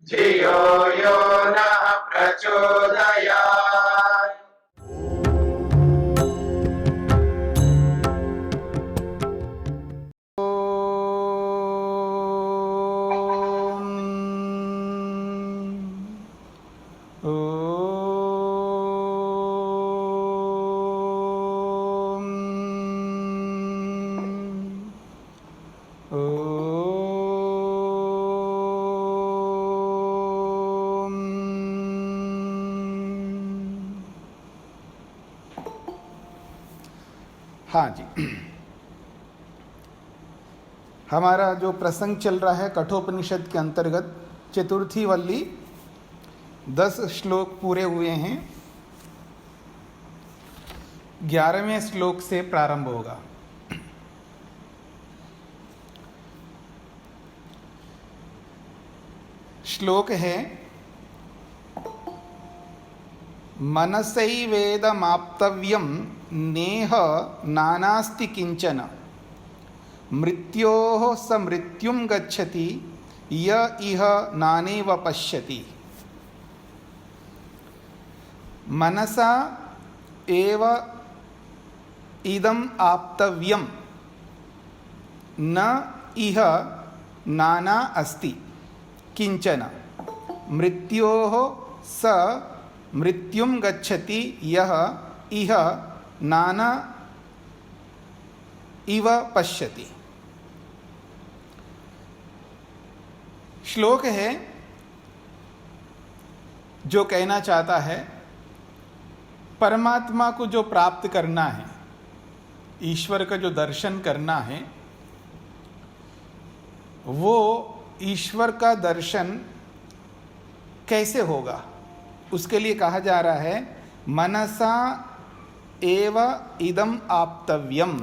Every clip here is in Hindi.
धियो यो नः प्रचोदयात्। हाँ जी, हमारा जो प्रसंग चल रहा है कठोपनिषद के अंतर्गत चतुर्थी वल्ली 10 श्लोक पूरे हुए हैं। 11वें श्लोक से प्रारंभ होगा। श्लोक है मनसैवेदमाप्तव्यं नेह नानास्ति किंचन मृत्योः स मृत्युं गच्छति य इह नानेव पश्यति। मनसा एव इदम् आप्तव्यं न इह नाना अस्ति किंचन मृत्योः स मृत्युं गच्छति यः इह नाना इव पश्यति। श्लोक है जो कहना चाहता है परमात्मा को जो प्राप्त करना है, ईश्वर का जो दर्शन करना है, वो ईश्वर का दर्शन कैसे होगा, उसके लिए कहा जा रहा है मनसा एव इदम आप्तव्यम।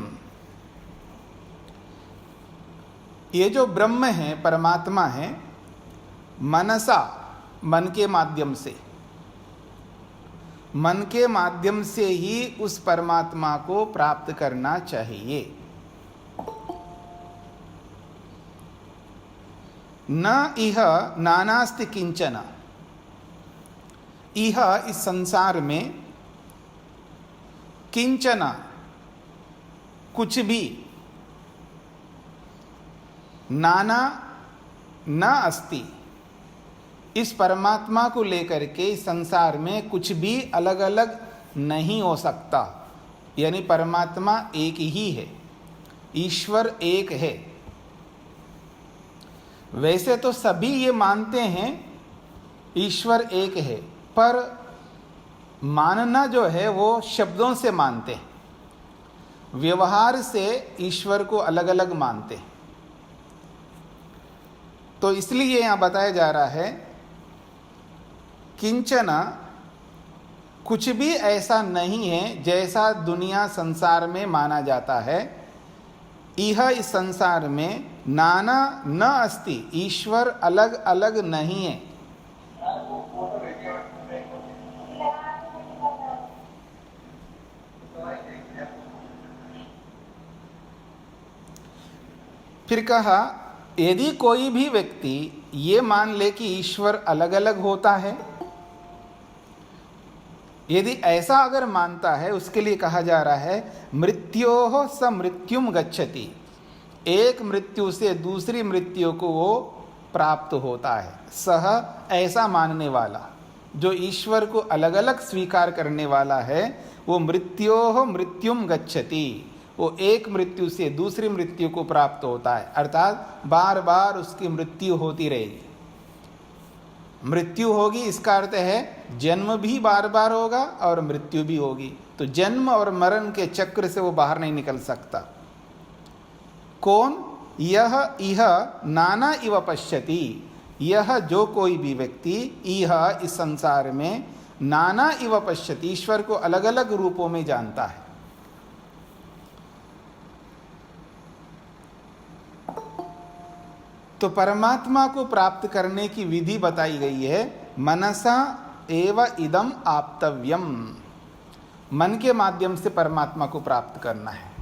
ये जो ब्रह्म है, परमात्मा है, मनसा मन के माध्यम से, मन के माध्यम से ही उस परमात्मा को प्राप्त करना चाहिए। न इह नानास्ति किंचन, इह इस संसार में किंचन कुछ भी, नाना न अस्ति, इस परमात्मा को लेकर के इस संसार में कुछ भी अलग अलग नहीं हो सकता। यानी परमात्मा एक ही है, ईश्वर एक है। वैसे तो सभी ये मानते हैं ईश्वर एक है, पर मानना जो है वो शब्दों से मानते हैं, व्यवहार से ईश्वर को अलग अलग मानते हैं। तो इसलिए यहाँ बताया जा रहा है किंचन कुछ भी ऐसा नहीं है जैसा दुनिया संसार में माना जाता है। यह इस संसार में नाना न अस्ति, ईश्वर अलग अलग नहीं है। फिर कहा यदि कोई भी व्यक्ति ये मान ले कि ईश्वर अलग अलग होता है, यदि ऐसा अगर मानता है, उसके लिए कहा जा रहा है मृत्योः स मृत्युम गच्छति, एक मृत्यु से दूसरी मृत्यु को वो प्राप्त होता है। सह ऐसा मानने वाला, जो ईश्वर को अलग अलग स्वीकार करने वाला है, वो मृत्योः मृत्युम गच्छति, वो एक मृत्यु से दूसरी मृत्यु को प्राप्त होता है। अर्थात बार बार उसकी मृत्यु होती रहेगी। मृत्यु होगी इसका अर्थ है जन्म भी बार बार होगा और मृत्यु भी होगी। तो जन्म और मरण के चक्र से वो बाहर नहीं निकल सकता। कौन? यह इह नाना इव पश्यति, यह जो कोई भी व्यक्ति यह इस संसार में नाना इव पश्यति, ईश्वर को अलग अलग रूपों में जानता है। तो परमात्मा को प्राप्त करने की विधि बताई गई है, मनसा एव इदम आप्तव्यम, मन के माध्यम से परमात्मा को प्राप्त करना है।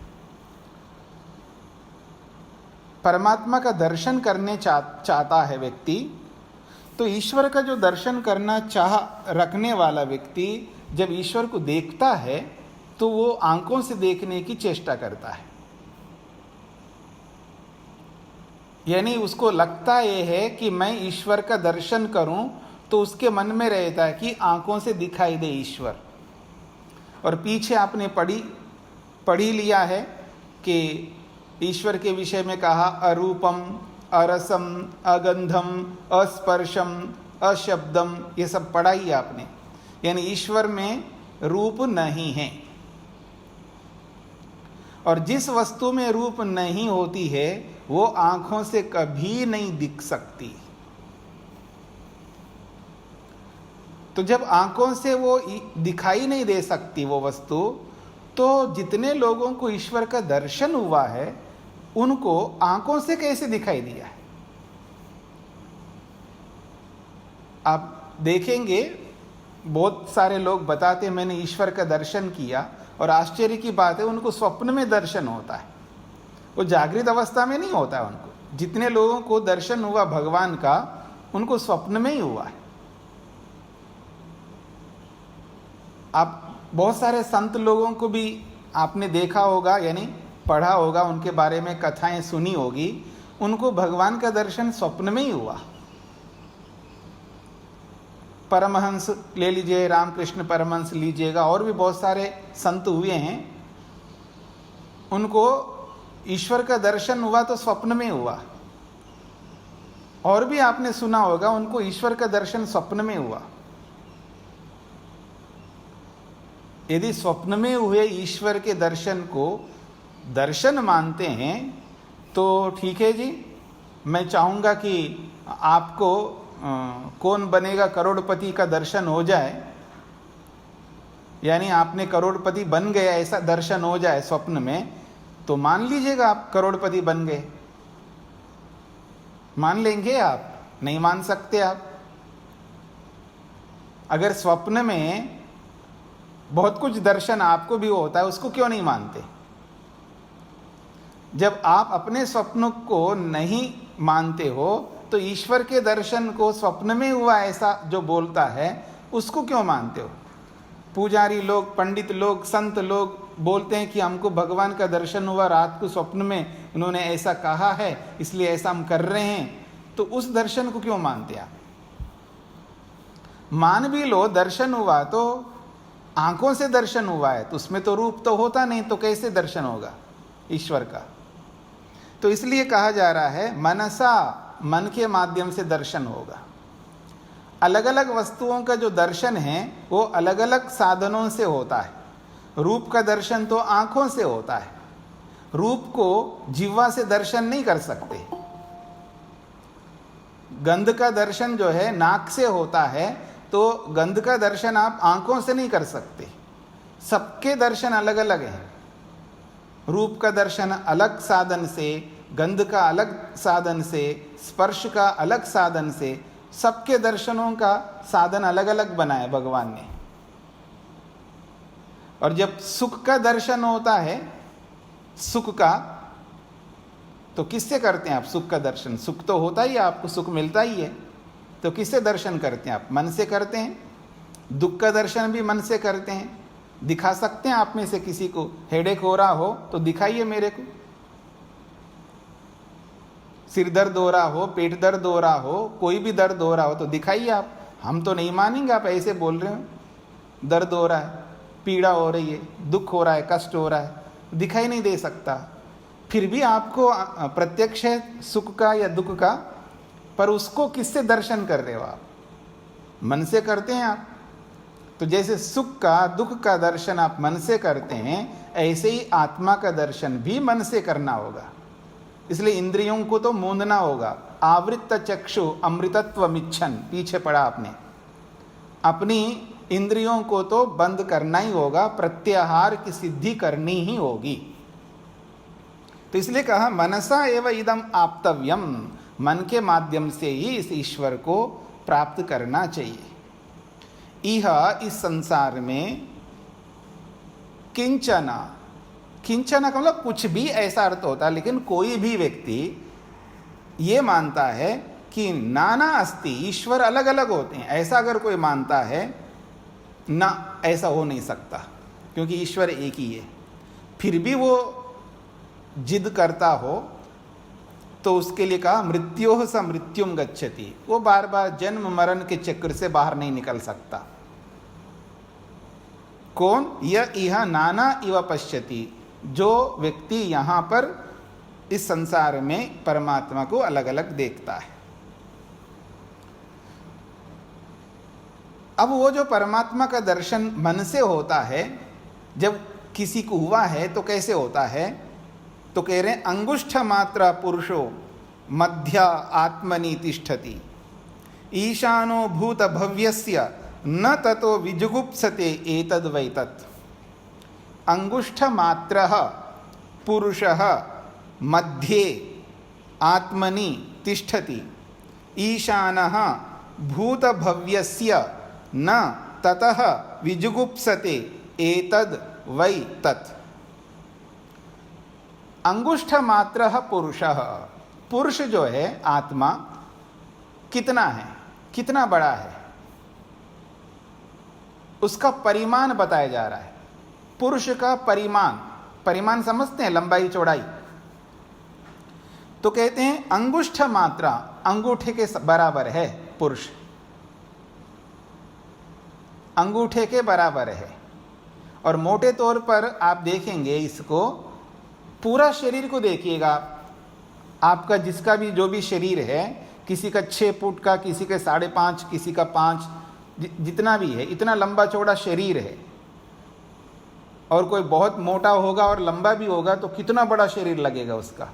परमात्मा का दर्शन करने चाहता है व्यक्ति, तो ईश्वर का जो दर्शन करना चाह रखने वाला व्यक्ति जब ईश्वर को देखता है तो वो आंखों से देखने की चेष्टा करता है। यानी उसको लगता ये है कि मैं ईश्वर का दर्शन करूं, तो उसके मन में रहता है कि आंखों से दिखाई दे ईश्वर। और पीछे आपने पढ़ी लिया है कि ईश्वर के विषय में कहा अरूपम, अरसम, अगंधम, अस्पर्शम, अशब्दम, ये सब पढ़ा ही आपने। यानी ईश्वर में रूप नहीं है, और जिस वस्तु में रूप नहीं होती है वो आंखों से कभी नहीं दिख सकती। तो जब आंखों से वो दिखाई नहीं दे सकती वो वस्तु, तो जितने लोगों को ईश्वर का दर्शन हुआ है उनको आंखों से कैसे दिखाई दिया है? आप देखेंगे बहुत सारे लोग बताते मैंने ईश्वर का दर्शन किया, और आश्चर्य की बात है उनको स्वप्न में दर्शन होता है, वो जागृत अवस्था में नहीं होता है उनको। जितने लोगों को दर्शन हुआ भगवान का उनको स्वप्न में ही हुआ है। आप बहुत सारे संत लोगों को भी आपने देखा होगा, यानी पढ़ा होगा, उनके बारे में कथाएं सुनी होगी, उनको भगवान का दर्शन स्वप्न में ही हुआ। परमहंस ले लीजिए, रामकृष्ण परमहंस लीजिएगा, और भी बहुत सारे संत हुए हैं, उनको ईश्वर का दर्शन हुआ तो स्वप्न में हुआ। और भी आपने सुना होगा उनको ईश्वर का दर्शन स्वप्न में हुआ। यदि स्वप्न में हुए ईश्वर के दर्शन को दर्शन मानते हैं तो ठीक है जी, मैं चाहूँगा कि आपको कौन बनेगा करोड़पति का दर्शन हो जाए, यानी आपने करोड़पति बन गए ऐसा दर्शन हो जाए स्वप्न में, तो मान लीजिएगा आप करोड़पति बन गए। मान लेंगे आप? नहीं मान सकते आप। अगर स्वप्न में बहुत कुछ दर्शन आपको भी होता है, उसको क्यों नहीं मानते? जब आप अपने स्वप्न को नहीं मानते हो तो ईश्वर के दर्शन को स्वप्न में हुआ ऐसा जो बोलता है उसको क्यों मानते हो? पुजारी लोग, पंडित लोग, संत लोग बोलते हैं कि हमको भगवान का दर्शन हुआ रात को स्वप्न में, उन्होंने ऐसा कहा है इसलिए ऐसा हम कर रहे हैं, तो उस दर्शन को क्यों मानते आप? मान भी लो दर्शन हुआ तो आंखों से दर्शन हुआ है, तो उसमें तो रूप तो होता नहीं, तो कैसे दर्शन होगा ईश्वर का? तो इसलिए कहा जा रहा है मनसा, मन के माध्यम से दर्शन होगा। अलग अलग वस्तुओं का जो दर्शन है वो अलग अलग साधनों से होता है। रूप का दर्शन तो आंखों से होता है। रूप को जिह्वा से दर्शन नहीं कर सकते। गंध का दर्शन जो है नाक से होता है, तो गंध का दर्शन आप आंखों से नहीं कर सकते। सबके दर्शन अलग अलग हैं। रूप का दर्शन अलग साधन से, गंध का अलग साधन से, स्पर्श का अलग साधन से, सबके दर्शनों का साधन अलग अलग बनाया भगवान ने। और जब सुख का दर्शन होता है, सुख का, तो किससे करते हैं आप सुख का दर्शन? सुख तो होता ही है, आपको सुख मिलता ही है, तो किससे दर्शन करते हैं आप? मन से करते हैं। दुख का दर्शन भी मन से करते हैं। दिखा सकते हैं आप में से किसी को हेडेक हो रहा हो तो दिखाइए मेरे को। सिर दर्द हो रहा हो, पेट दर्द हो रहा हो, कोई भी दर्द हो रहा हो तो दिखाइए आप। हम तो नहीं मानेंगे आप ऐसे बोल रहे हो। दर्द हो रहा है, पीड़ा हो रही है, दुख हो रहा है, कष्ट हो रहा है, दिखाई नहीं दे सकता। फिर भी आपको प्रत्यक्ष है सुख का या दुख का, पर उसको किससे दर्शन कर रहे हो आप? मन से करते हैं आप। तो जैसे सुख का, दुख का दर्शन आप मन से करते हैं, ऐसे ही आत्मा का दर्शन भी मन से करना होगा। इसलिए इंद्रियों को तो मूंदना होगा। आवृत्त चक्षु अमृतत्वमिच्छन्, पीछे पढ़ा आपने। अपनी इंद्रियों को तो बंद करना ही होगा, प्रत्याहार की सिद्धि करनी ही होगी। तो इसलिए कहा मनसा एव इदम आप्तव्यम, मन के माध्यम से ही इस ईश्वर को प्राप्त करना चाहिए। यह इस संसार में किंचना, किंचना का मतलब कुछ भी ऐसा अर्थ होता है, लेकिन कोई भी व्यक्ति ये मानता है कि नाना अस्ति, ईश्वर अलग अलग होते हैं, ऐसा अगर कोई मानता है ना, ऐसा हो नहीं सकता, क्योंकि ईश्वर एक ही है। फिर भी वो जिद करता हो तो उसके लिए कहा मृत्योः स मृत्युम गच्छति, वो बार बार जन्म मरण के चक्र से बाहर नहीं निकल सकता। कौन? यह इह नाना इव पश्यति, जो व्यक्ति यहाँ पर इस संसार में परमात्मा को अलग अलग देखता है। अब वो जो परमात्मा का दर्शन मन से होता है, जब किसी को हुआ है तो कैसे होता है? तो कह रहे हैं अंगुष्ठ मात्रा पुरुषो मध्य आत्मनि तिष्ठति, ईशानो भूत भव्यस्य न ततो विजुगुप्सते एतद् वै तत्। अंगुष्ठ मात्रः पुरुषः मध्ये आत्मनि तिष्ठति, ईशानः भूत भव्यस्य न ततः विजुगुप्सते एतद् वै तत्। अंगुष्ठ मात्रः पुरुषः, पुरुष जो है आत्मा कितना है, कितना बड़ा है, उसका परिमाण बताया जा रहा है। पुरुष का परिमाण, परिमाण समझते हैं, लंबाई चौड़ाई। तो कहते हैं अंगुष्ठ मात्रा, अंगूठे के बराबर है पुरुष, अंगूठे के बराबर है। और मोटे तौर पर आप देखेंगे इसको, पूरा शरीर को देखिएगा, आपका जिसका भी जो भी शरीर है, किसी का 6 फुट का, किसी का 5.5, किसी का 5, जितना भी है, इतना लंबा चौड़ा शरीर है। और कोई बहुत मोटा होगा और लंबा भी होगा तो कितना बड़ा शरीर लगेगा उसका।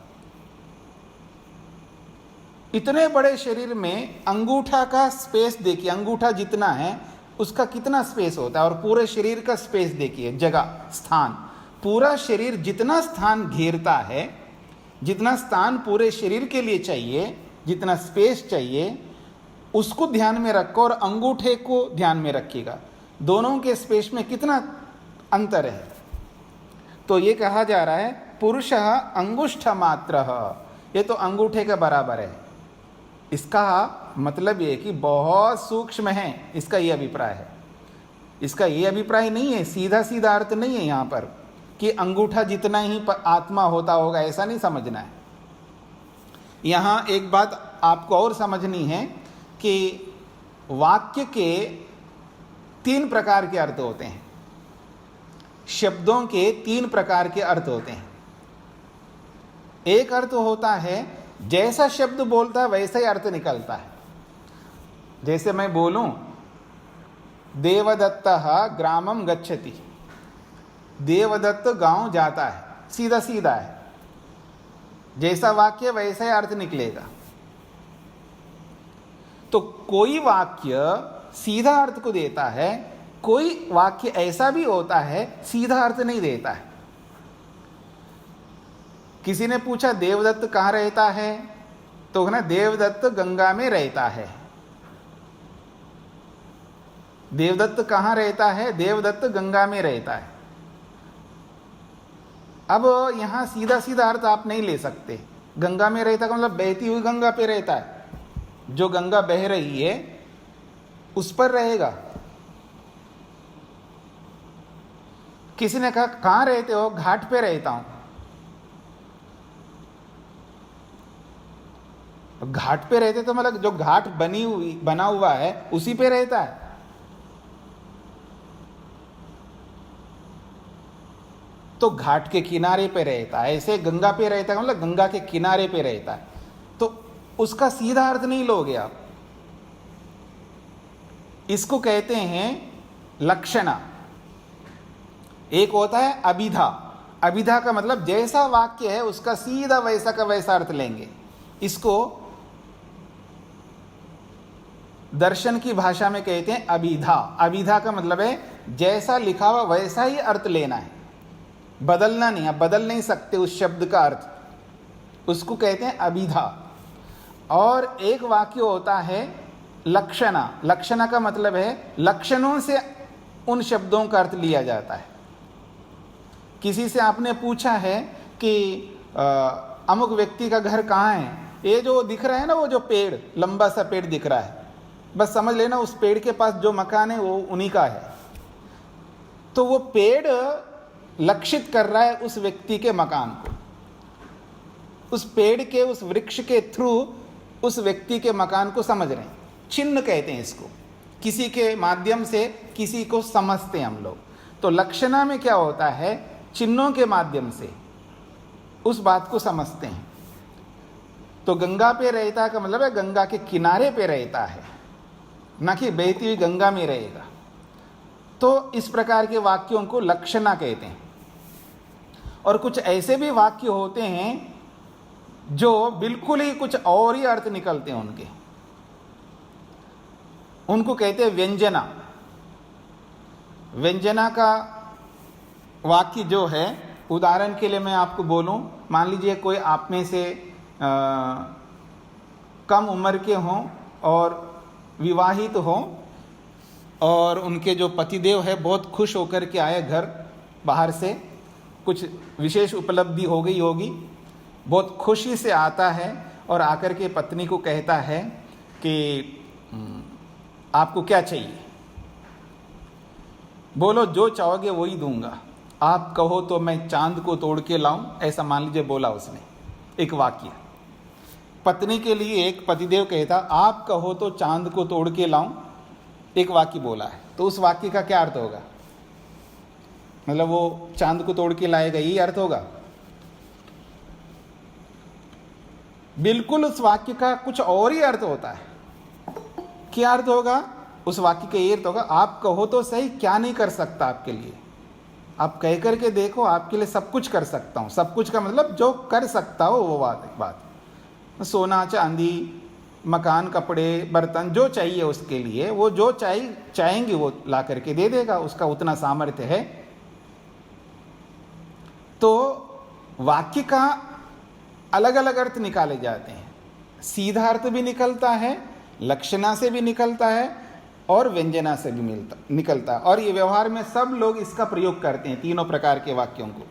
इतने बड़े शरीर में अंगूठा का स्पेस देखिए, अंगूठा जितना है उसका कितना स्पेस होता है, और पूरे शरीर का स्पेस देखिए, जगह, स्थान, पूरा शरीर जितना स्थान घेरता है, जितना स्थान पूरे शरीर के लिए चाहिए, जितना स्पेस चाहिए, उसको ध्यान में रखो और अंगूठे को ध्यान में रखिएगा, दोनों के स्पेस में कितना अंतर है। तो ये कहा जा रहा है पुरुषः अंगुष्ठ मात्रः, ये तो अंगूठे के बराबर है। इसका मतलब ये कि बहुत सूक्ष्म है, इसका ये अभिप्राय है। इसका ये अभिप्राय नहीं है, सीधा सीधा अर्थ नहीं है यहाँ पर कि अंगूठा जितना ही आत्मा होता होगा, ऐसा नहीं समझना है। यहाँ एक बात आपको और समझनी है कि वाक्य के 3 प्रकार के अर्थ होते हैं, शब्दों के 3 प्रकार के अर्थ होते हैं। एक अर्थ होता है जैसा शब्द बोलता है वैसा ही अर्थ निकलता है। जैसे मैं बोलूं देवदत्तः ग्रामम गच्छति, देवदत्त गांव जाता है, सीधा सीधा है, जैसा वाक्य वैसा ही अर्थ निकलेगा। तो कोई वाक्य सीधा अर्थ को देता है, कोई वाक्य ऐसा भी होता है सीधा अर्थ नहीं देता है। किसी ने पूछा देवदत्त कहाँ रहता है, तो ना देवदत्त गंगा में रहता है। देवदत्त कहाँ रहता है? देवदत्त गंगा में रहता है। अब यहां सीधा सीधा अर्थ आप नहीं ले सकते। गंगा में रहता का मतलब बहती हुई गंगा पे रहता है, जो गंगा बह रही है उस पर रहेगा। किसी ने कहा कहाँ रहते हो? घाट पे रहता हूं। घाट पे रहते तो मतलब जो घाट बना हुआ है उसी पे रहता है। तो घाट के किनारे पे रहता है, ऐसे गंगा पे रहता है मतलब गंगा के किनारे पे रहता है। तो उसका सीधा अर्थ नहीं लोगे आप। इसको कहते हैं लक्षणा। एक होता है अभिधा। अभिधा का मतलब जैसा वाक्य है उसका सीधा वैसा का वैसा अर्थ लेंगे। इसको दर्शन की भाषा में कहते हैं अभिधा। अभिधा का मतलब है जैसा लिखा हुआ वैसा ही अर्थ लेना है, बदलना नहीं। आप बदल नहीं सकते उस शब्द का अर्थ, उसको कहते हैं अभिधा। और एक वाक्य होता है लक्षणा। लक्षणा का मतलब है लक्षणों से उन शब्दों का अर्थ लिया जाता है। किसी से आपने पूछा है कि अमुक व्यक्ति का घर कहाँ है, ये जो दिख रहा है ना, वो जो पेड़, लंबा सा पेड़ दिख रहा है, बस समझ लेना उस पेड़ के पास जो मकान है वो उन्हीं का है। तो वो पेड़ लक्षित कर रहा है उस व्यक्ति के मकान को, उस पेड़ के, उस वृक्ष के थ्रू उस व्यक्ति के मकान को समझ रहे हैं। चिन्ह कहते हैं इसको, किसी के माध्यम से किसी को समझते हैं हम लोग। तो लक्षणा में क्या होता है, चिन्हों के माध्यम से उस बात को समझते हैं। तो गंगा पे रहता का मतलब है गंगा के किनारे पे रहता है, ना कि बहती हुई गंगा में रहेगा। तो इस प्रकार के वाक्यों को लक्षणा कहते हैं। और कुछ ऐसे भी वाक्य होते हैं जो बिल्कुल ही कुछ और ही अर्थ निकलते हैं उनके, उनको कहते हैं व्यंजना। व्यंजना का वाक्य जो है, उदाहरण के लिए मैं आपको बोलूं, मान लीजिए कोई आप में से कम उम्र के हों और विवाहित हों, और उनके जो पतिदेव है बहुत खुश होकर के आए घर, बाहर से कुछ विशेष उपलब्धि हो गई होगी, बहुत खुशी से आता है और आकर के पत्नी को कहता है कि आपको क्या चाहिए, बोलो जो चाहोगे वही दूंगा, आप कहो तो मैं चांद को तोड़ के लाऊं, ऐसा मान लीजिए बोला उसने। एक वाक्य पत्नी के लिए, एक पतिदेव कहता आप कहो तो चांद को तोड़ के लाऊं, एक वाक्य बोला है। तो उस वाक्य का क्या अर्थ होगा, मतलब वो चांद को तोड़ के लाएगा, यही अर्थ होगा? बिल्कुल उस वाक्य का कुछ और ही अर्थ होता है। क्या अर्थ होगा उस वाक्य का? ये अर्थ होगा आप कहो तो सही, क्या नहीं कर सकता आपके लिए, आप कह करके देखो, आपके लिए सब कुछ कर सकता हूँ। सब कुछ का मतलब जो कर सकता हो वो बात, सोना चांदी, मकान, कपड़े, बर्तन, जो चाहिए उसके लिए, वो जो चाहेंगे वो ला करके दे देगा, उसका उतना सामर्थ्य है। तो वाक्य का अलग अलग अर्थ निकाले जाते हैं, सीधा अर्थ भी निकलता है, लक्षणा से भी निकलता है और व्यंजना से भी निकलता है। और ये व्यवहार में सब लोग इसका प्रयोग करते हैं, तीनों प्रकार के वाक्यों को।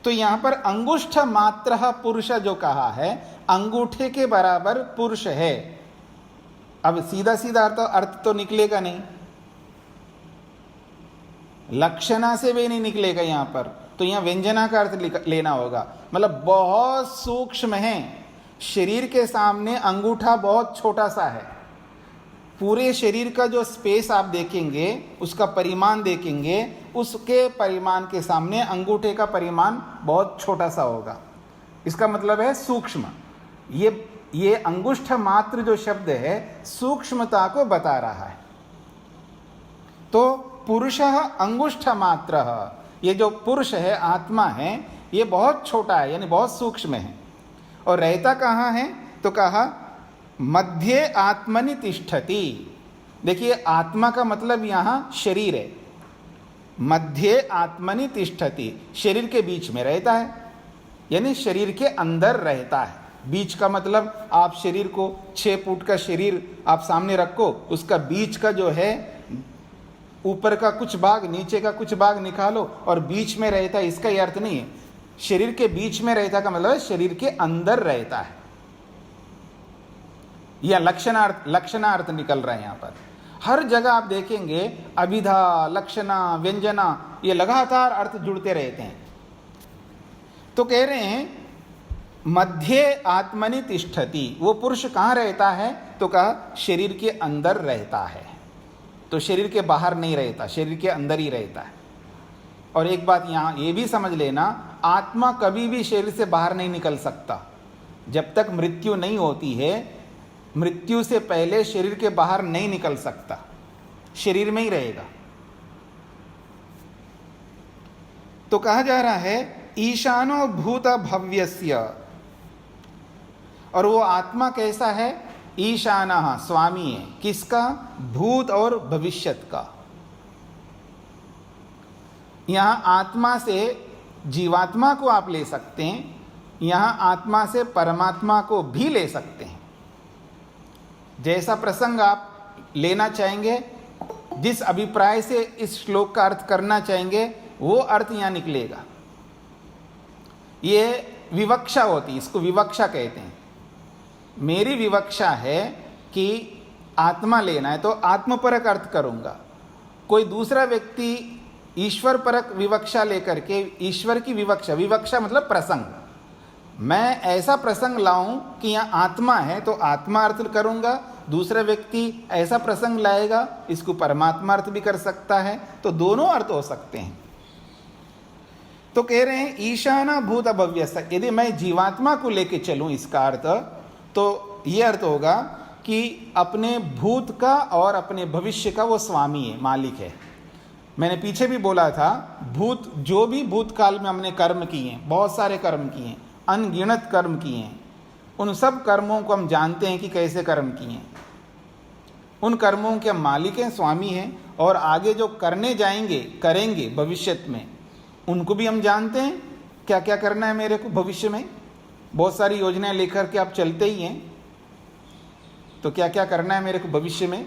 तो यहां पर अंगुष्ठ मात्र पुरुष जो कहा है, अंगूठे के बराबर पुरुष है। अब सीधा सीधा अर्थ तो निकलेगा नहीं, लक्षणा से भी नहीं निकलेगा यहां पर, तो यहां व्यंजना का अर्थ लेना होगा। मतलब बहुत सूक्ष्म है, शरीर के सामने अंगूठा बहुत छोटा सा है, पूरे शरीर का जो स्पेस आप देखेंगे, उसका परिमाण देखेंगे, उसके परिमाण के सामने अंगूठे का परिमाण बहुत छोटा सा होगा। इसका मतलब है सूक्ष्म। ये अंगुष्ठ मात्र जो शब्द है सूक्ष्मता को बता रहा है। तो पुरुषः अंगुष्ठ मात्र, ये जो पुरुष है, आत्मा है, ये बहुत छोटा है, यानी बहुत सूक्ष्म है। और रहता कहाँ है? तो कहा मध्य आत्मनि तिष्ठति। देखिए आत्मा का मतलब यहाँ शरीर है, मध्य आत्मनि तिष्ठति, शरीर के बीच में रहता है, यानी शरीर के अंदर रहता है। बीच का मतलब आप शरीर को 6 फुट का शरीर आप सामने रखो, उसका बीच का जो है, ऊपर का कुछ भाग, नीचे का कुछ भाग निकालो और बीच में रहता है, इसका ये अर्थ नहीं है। शरीर के बीच में रहता का मतलब शरीर के अंदर रहता है। यह लक्षणार्थ निकल रहा है यहाँ पर। हर जगह आप देखेंगे अभिधा, लक्षणा, व्यंजना, ये लगातार अर्थ जुड़ते रहते हैं। तो कह रहे हैं मध्य आत्मनि तिष्ठति, वो पुरुष कहाँ रहता है? तो कहा शरीर के अंदर रहता है। तो शरीर के बाहर नहीं रहता, शरीर के अंदर ही रहता है। और एक बात यहाँ ये भी समझ लेना, आत्मा कभी भी शरीर से बाहर नहीं निकल सकता। जब तक मृत्यु नहीं होती है, मृत्यु से पहले शरीर के बाहर नहीं निकल सकता, शरीर में ही रहेगा। तो कहा जा रहा है ईशानो भूत भव्यस्य, और वो आत्मा कैसा है? ईशानः, स्वामी है, किसका? भूत और भविष्यत का। यहां आत्मा से जीवात्मा को आप ले सकते हैं, यहां आत्मा से परमात्मा को भी ले सकते हैं। जैसा प्रसंग आप लेना चाहेंगे, जिस अभिप्राय से इस श्लोक का अर्थ करना चाहेंगे, वो अर्थ यहां निकलेगा। ये विवक्षा होती है, इसको विवक्षा कहते हैं। मेरी विवक्षा है कि आत्मा लेना है तो आत्मपरक अर्थ करूंगा। कोई दूसरा व्यक्ति ईश्वर परक विवक्षा लेकर के ईश्वर की विवक्षा मतलब प्रसंग, मैं ऐसा प्रसंग लाऊं कि यहाँ आत्मा है तो आत्मा अर्थ करूंगा, दूसरा व्यक्ति ऐसा प्रसंग लाएगा, इसको परमात्मा अर्थ भी कर सकता है, तो दोनों अर्थ हो सकते हैं। तो कह रहे हैं ईशाना भूत भव्यस्य, यदि मैं जीवात्मा को लेके चलूं इसका अर्थ, तो ये अर्थ होगा कि अपने भूत का और अपने भविष्य का वो स्वामी है, मालिक है। मैंने पीछे भी बोला था, भूत जो भी भूतकाल में हमने कर्म किए हैं, बहुत सारे कर्म किए हैं, अनगिनत कर्म किए हैं, उन सब कर्मों को हम जानते हैं कि कैसे कर्म किए हैं। उन कर्मों के मालिक हैं, स्वामी हैं, और आगे जो करने जाएंगे करेंगे भविष्य में, उनको भी हम जानते हैं क्या क्या करना है मेरे को भविष्य में। बहुत सारी योजनाएं लेकर के आप चलते ही हैं, तो क्या क्या करना है मेरे को भविष्य में।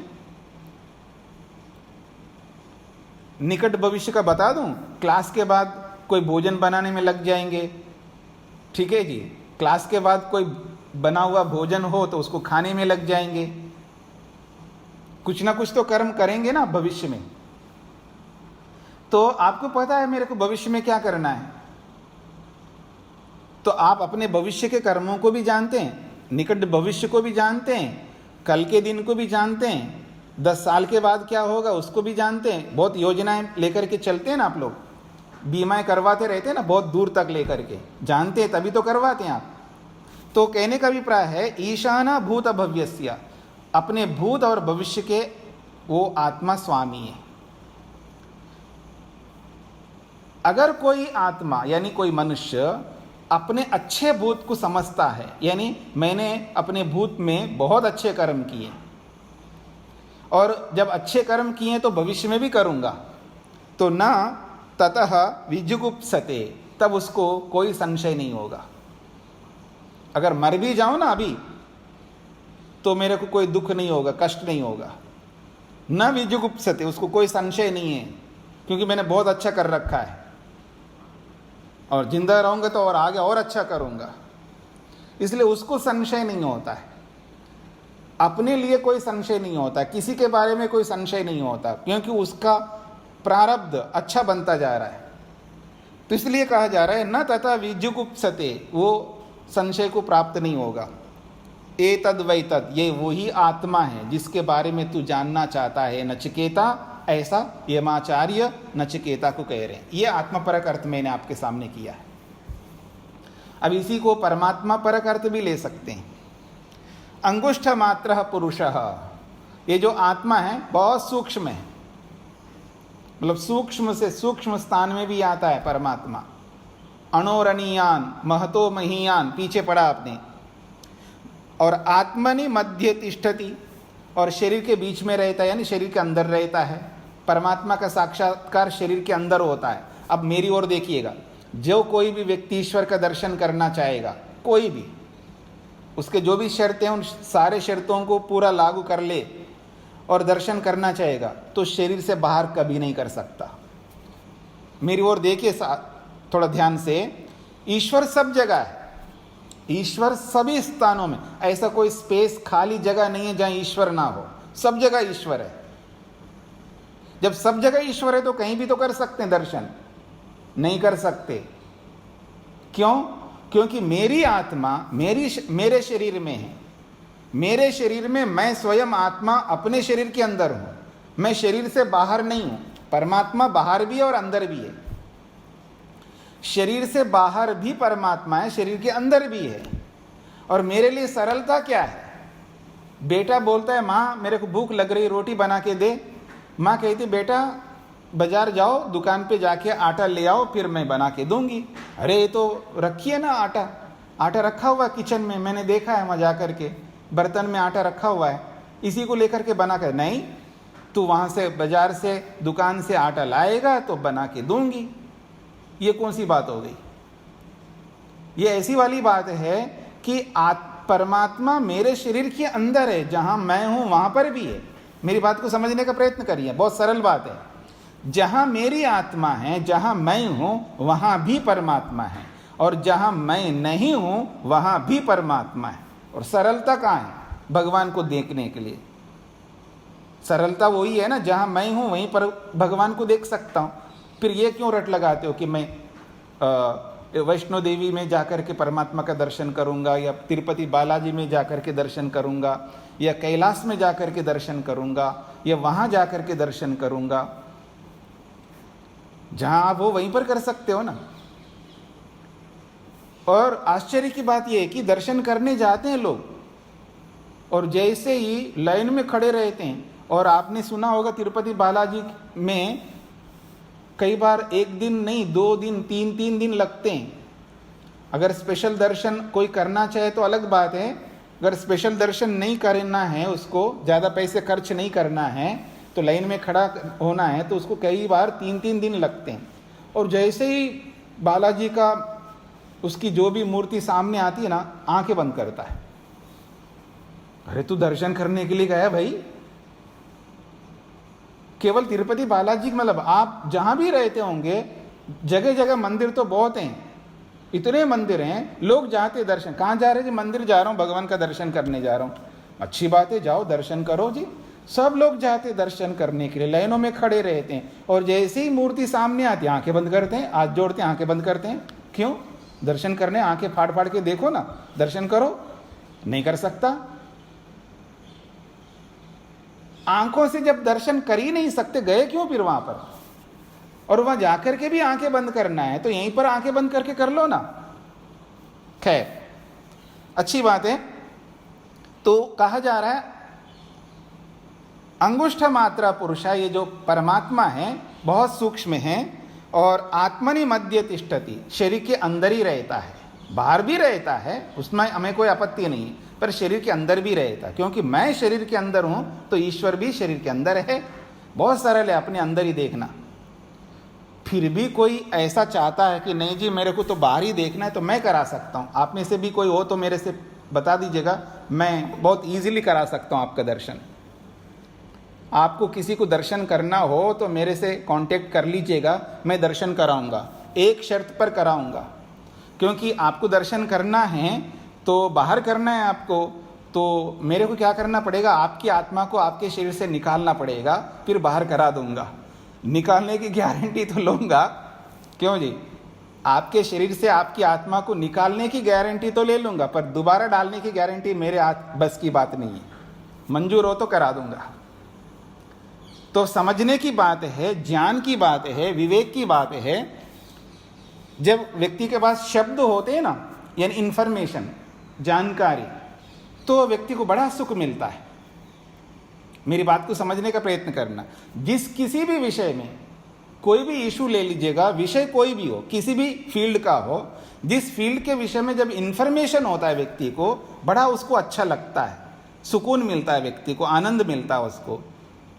निकट भविष्य का बता दूं, क्लास के बाद कोई भोजन बनाने में लग जाएंगे, ठीक है जी। क्लास के बाद कोई बना हुआ भोजन हो तो उसको खाने में लग जाएंगे। कुछ ना कुछ तो कर्म करेंगे ना भविष्य में। तो आपको पता है मेरे को भविष्य में क्या करना है, तो आप अपने भविष्य के कर्मों को भी जानते हैं, निकट भविष्य को भी जानते हैं, कल के दिन को भी जानते हैं, 10 साल के बाद क्या होगा उसको भी जानते हैं। बहुत योजनाएं लेकर के चलते हैं ना आप लोग, बीमाएं करवाते रहते हैं ना, बहुत दूर तक लेकर के जानते हैं तभी तो करवाते हैं आप। तो कहने का अभिप्राय है ईशाना भूत भव्यस्य, अपने भूत और भविष्य के वो आत्मा स्वामी है। अगर कोई आत्मा यानी कोई मनुष्य अपने अच्छे भूत को समझता है, यानी मैंने अपने भूत में बहुत अच्छे कर्म किए और जब अच्छे कर्म किए तो भविष्य में भी करूंगा, तो ना ततः विजुगुप्सते, तब उसको कोई संशय नहीं होगा। अगर मर भी जाऊं ना अभी तो मेरे को कोई दुख नहीं होगा, कष्ट नहीं होगा। न विजुगुप्सते, उसको कोई संशय नहीं है, क्योंकि मैंने बहुत अच्छा कर रखा है और जिंदा रहूंगा तो और आगे और अच्छा करूंगा, इसलिए उसको संशय नहीं होता है। अपने लिए कोई संशय नहीं होता, किसी के बारे में कोई संशय नहीं होता, क्योंकि उसका प्रारब्ध अच्छा बनता जा रहा है। तो इसलिए कहा जा रहा है न तथा विजुगुप्सते, वो संशय को प्राप्त नहीं होगा। एतद् वै तद्, ये वही आत्मा है जिसके बारे में तू जानना चाहता है नचिकेता, ऐसा यमाचार्य नचिकेता को कह रहे हैं। ये आत्मपरक अर्थ मैंने आपके सामने किया है। अब इसी को परमात्मा परक अर्थ भी ले सकते हैं। अंगुष्ठ मात्र पुरुषः, ये जो आत्मा है बहुत सूक्ष्म है, मतलब सूक्ष्म से सूक्ष्म स्थान में भी आता है परमात्मा। अणोरणीयान महतो महीयान, पीछे पढ़ा आपने। और आत्मनि मध्य तिष्ठति, और शरीर के बीच में रहता है, यानी शरीर के अंदर रहता है। परमात्मा का साक्षात्कार शरीर के अंदर होता है। अब मेरी ओर देखिएगा, जो कोई भी व्यक्ति ईश्वर का दर्शन करना चाहेगा, कोई भी, उसके जो भी शर्तें हैं उन सारे शर्तों को पूरा लागू कर ले और दर्शन करना चाहेगा, तो शरीर से बाहर कभी नहीं कर सकता। मेरी ओर देखिए थोड़ा ध्यान से, ईश्वर सब जगह है, ईश्वर सभी स्थानों में। ऐसा कोई स्पेस खाली जगह नहीं है जहां ईश्वर ना हो, सब जगह ईश्वर है। जब सब जगह ईश्वर है तो कहीं भी तो कर सकते हैं दर्शन, नहीं कर सकते। क्यों? क्योंकि मेरी आत्मा मेरे शरीर में है, मेरे शरीर में मैं स्वयं आत्मा अपने शरीर के अंदर हूं, मैं शरीर से बाहर नहीं हूं। परमात्मा बाहर भी है और अंदर भी है। शरीर से बाहर भी परमात्मा है, शरीर के अंदर भी है। और मेरे लिए सरलता क्या है? बेटा बोलता है माँ मेरे को भूख लग रही, रोटी बना के दे। माँ कहती बेटा बाजार जाओ, दुकान पे जाके आटा ले आओ, फिर मैं बना के दूंगी। अरे ये तो रखिए ना आटा रखा हुआ है किचन में, मैंने देखा है वहाँ जा करके बर्तन में आटा रखा हुआ है, इसी को लेकर के बना कर। नहीं, तू वहाँ से बाजार से दुकान से आटा लाएगा तो बना के दूंगी। ये कौन सी बात हो गई? ये ऐसी वाली बात है कि परमात्मा मेरे शरीर के अंदर है, जहां मैं हूं वहां पर भी है। मेरी बात को समझने का प्रयत्न करिए, बहुत सरल बात है। जहां मेरी आत्मा है, जहां मैं हूं वहां भी परमात्मा है, और जहाँ मैं नहीं हूँ वहाँ भी परमात्मा है। और सरलता कहाँ है? भगवान को देखने के लिए सरलता वही है ना, जहाँ मैं हूँ वहीं पर भगवान को देख सकता हूँ। फिर ये क्यों रट लगाते हो कि मैं वैष्णो देवी में जाकर के परमात्मा का दर्शन करूँगा, या तिरुपति बालाजी में जाकर के दर्शन करूँगा, या कैलाश में जाकर के दर्शन करूँगा, या वहाँ जाकर के दर्शन करूँगा। जहाँ आप हो वहीं पर कर सकते हो ना। और आश्चर्य की बात यह है कि दर्शन करने जाते हैं लोग, और जैसे ही लाइन में खड़े रहते हैं, और आपने सुना होगा तिरुपति बालाजी में कई बार एक दिन नहीं, 2 दिन 3 दिन लगते हैं। अगर स्पेशल दर्शन कोई करना चाहे तो अलग बात है, अगर स्पेशल दर्शन नहीं करना है, उसको ज़्यादा पैसे खर्च नहीं करना है, तो लाइन में खड़ा होना है, तो उसको कई बार 3 दिन लगते हैं। और जैसे ही बालाजी का उसकी जो भी मूर्ति सामने आती है ना, आंखें बंद करता है। अरे तू दर्शन करने के लिए गया भाई? केवल तिरुपति बालाजी मतलब आप जहां भी रहते होंगे, जगह जगह मंदिर तो बहुत हैं, इतने मंदिर हैं, लोग जाते दर्शन। कहाँ जा रहे जी? मंदिर जा रहा हूँ, भगवान का दर्शन करने जा रहा हूँ। अच्छी बात है, जाओ दर्शन करो जी। सब लोग जाते दर्शन करने के लिए, लाइनों में खड़े रहते हैं, और जैसे ही मूर्ति सामने आती है आंखें बंद करते हैं, हाथ जोड़ते हैं, आंखें बंद करते हैं। क्यों? दर्शन करने आंखें फाड़ फाड़ के देखो ना, दर्शन करो। नहीं कर सकता। आंखों से जब दर्शन कर ही नहीं सकते, गए क्यों फिर वहां पर? और वहां जाकर के भी आंखें बंद करना है तो यहीं पर आंखें बंद करके कर लो ना। खैर, अच्छी बात है। तो कहा जा रहा है अंगुष्ठ मात्रा पुरुषा, ये जो परमात्मा है बहुत सूक्ष्म है, और आत्मनि मध्य तिष्ठति, शरीर के अंदर ही रहता है, बाहर भी रहता है, उसमें हमें कोई आपत्ति नहीं, पर शरीर के अंदर भी रहता है। क्योंकि मैं शरीर के अंदर हूं तो ईश्वर भी शरीर के अंदर है। बहुत सरल है अपने अंदर ही देखना। फिर भी कोई ऐसा चाहता है कि नहीं जी मेरे को तो बाहर ही देखना है, तो मैं करा सकता हूं। आप में से भी कोई हो तो मेरे से बता दीजिएगा, मैं बहुत ईजिली करा सकता हूं आपका दर्शन। आपको किसी को दर्शन करना हो तो मेरे से कांटेक्ट कर लीजिएगा, मैं दर्शन कराऊंगा। एक शर्त पर कराऊंगा, क्योंकि आपको दर्शन करना है तो बाहर करना है आपको, तो मेरे को क्या करना पड़ेगा? आपकी आत्मा को आपके शरीर से निकालना पड़ेगा, फिर बाहर करा दूंगा। निकालने की गारंटी तो लूँगा। क्यों जी? आपके शरीर से आपकी आत्मा को निकालने की गारंटी तो ले लूँगा, पर दोबारा डालने की गारंटी मेरे बस की बात नहीं है। मंजूर हो तो करा दूंगा। तो समझने की बात है, ज्ञान की बात है, विवेक की बात है। जब व्यक्ति के पास शब्द होते हैं ना, यानी इंफॉर्मेशन, जानकारी, तो व्यक्ति को बड़ा सुख मिलता है। मेरी बात को समझने का प्रयत्न करना। किसी भी विषय में कोई भी इशू ले लीजिएगा, विषय कोई भी हो, किसी भी फील्ड का हो, जिस फील्ड के विषय में जब इंफॉर्मेशन होता है व्यक्ति को, बड़ा उसको अच्छा लगता है, सुकून मिलता है, व्यक्ति को आनंद मिलता है उसको,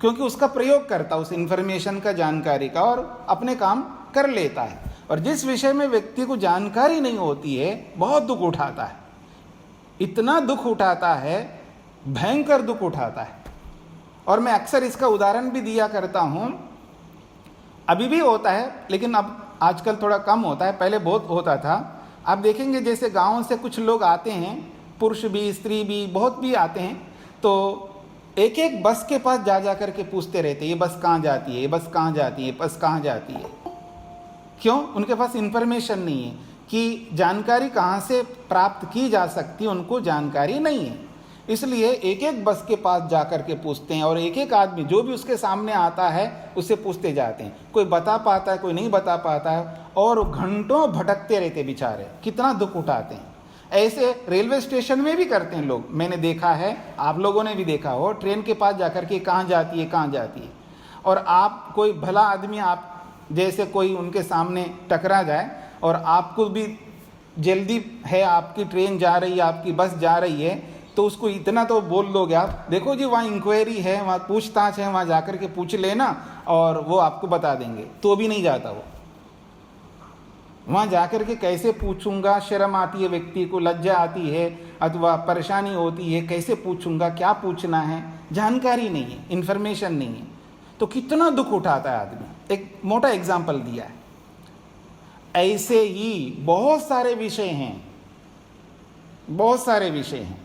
क्योंकि उसका प्रयोग करता है उस इंफॉर्मेशन का, जानकारी का, और अपने काम कर लेता है। और जिस विषय में व्यक्ति को जानकारी नहीं होती है, बहुत दुख उठाता है। इतना दुख उठाता है, भयंकर दुख उठाता है। और मैं अक्सर इसका उदाहरण भी दिया करता हूं, अभी भी होता है लेकिन अब आजकल थोड़ा कम होता है, पहले बहुत होता था। आप देखेंगे जैसे गांव से कुछ लोग आते हैं, पुरुष भी स्त्री भी बहुत भी आते हैं, तो एक एक बस के पास जा करके पूछते रहते, ये बस कहाँ जाती है, ये बस कहाँ जाती है, बस कहाँ जाती है। क्यों? उनके पास इंफॉर्मेशन नहीं है कि जानकारी कहाँ से प्राप्त की जा सकती है, उनको जानकारी नहीं है। इसलिए एक एक बस के पास जा कर के पूछते हैं, और एक एक आदमी जो भी उसके सामने आता है उससे पूछते जाते हैं। कोई बता पाता है, कोई नहीं बता पाता है, और घंटों भटकते रहते बेचारे, कितना दुख उठाते हैं। ऐसे रेलवे स्टेशन में भी करते हैं लोग, मैंने देखा है, आप लोगों ने भी देखा हो। ट्रेन के पास जाकर के कहाँ जाती है, कहाँ जाती है, और आप कोई भला आदमी, आप जैसे कोई उनके सामने टकरा जाए, और आपको भी जल्दी है, आपकी ट्रेन जा रही है, आपकी बस जा रही है, तो उसको इतना तो बोल दोगे आप, देखो जी वहाँ इंक्वायरी है, वहाँ पूछताछ है, वहाँ जाकर के पूछ लेना और वो आपको बता देंगे। तो भी नहीं जाता वो। वहाँ जाकर के कैसे पूछूंगा, शर्म आती है व्यक्ति को, लज्जा आती है, अथवा परेशानी होती है, कैसे पूछूंगा, क्या पूछना है, जानकारी नहीं है, इन्फॉर्मेशन नहीं है, तो कितना दुख उठाता है आदमी। एक मोटा एग्जाम्पल दिया है। ऐसे ही बहुत सारे विषय हैं, बहुत सारे विषय हैं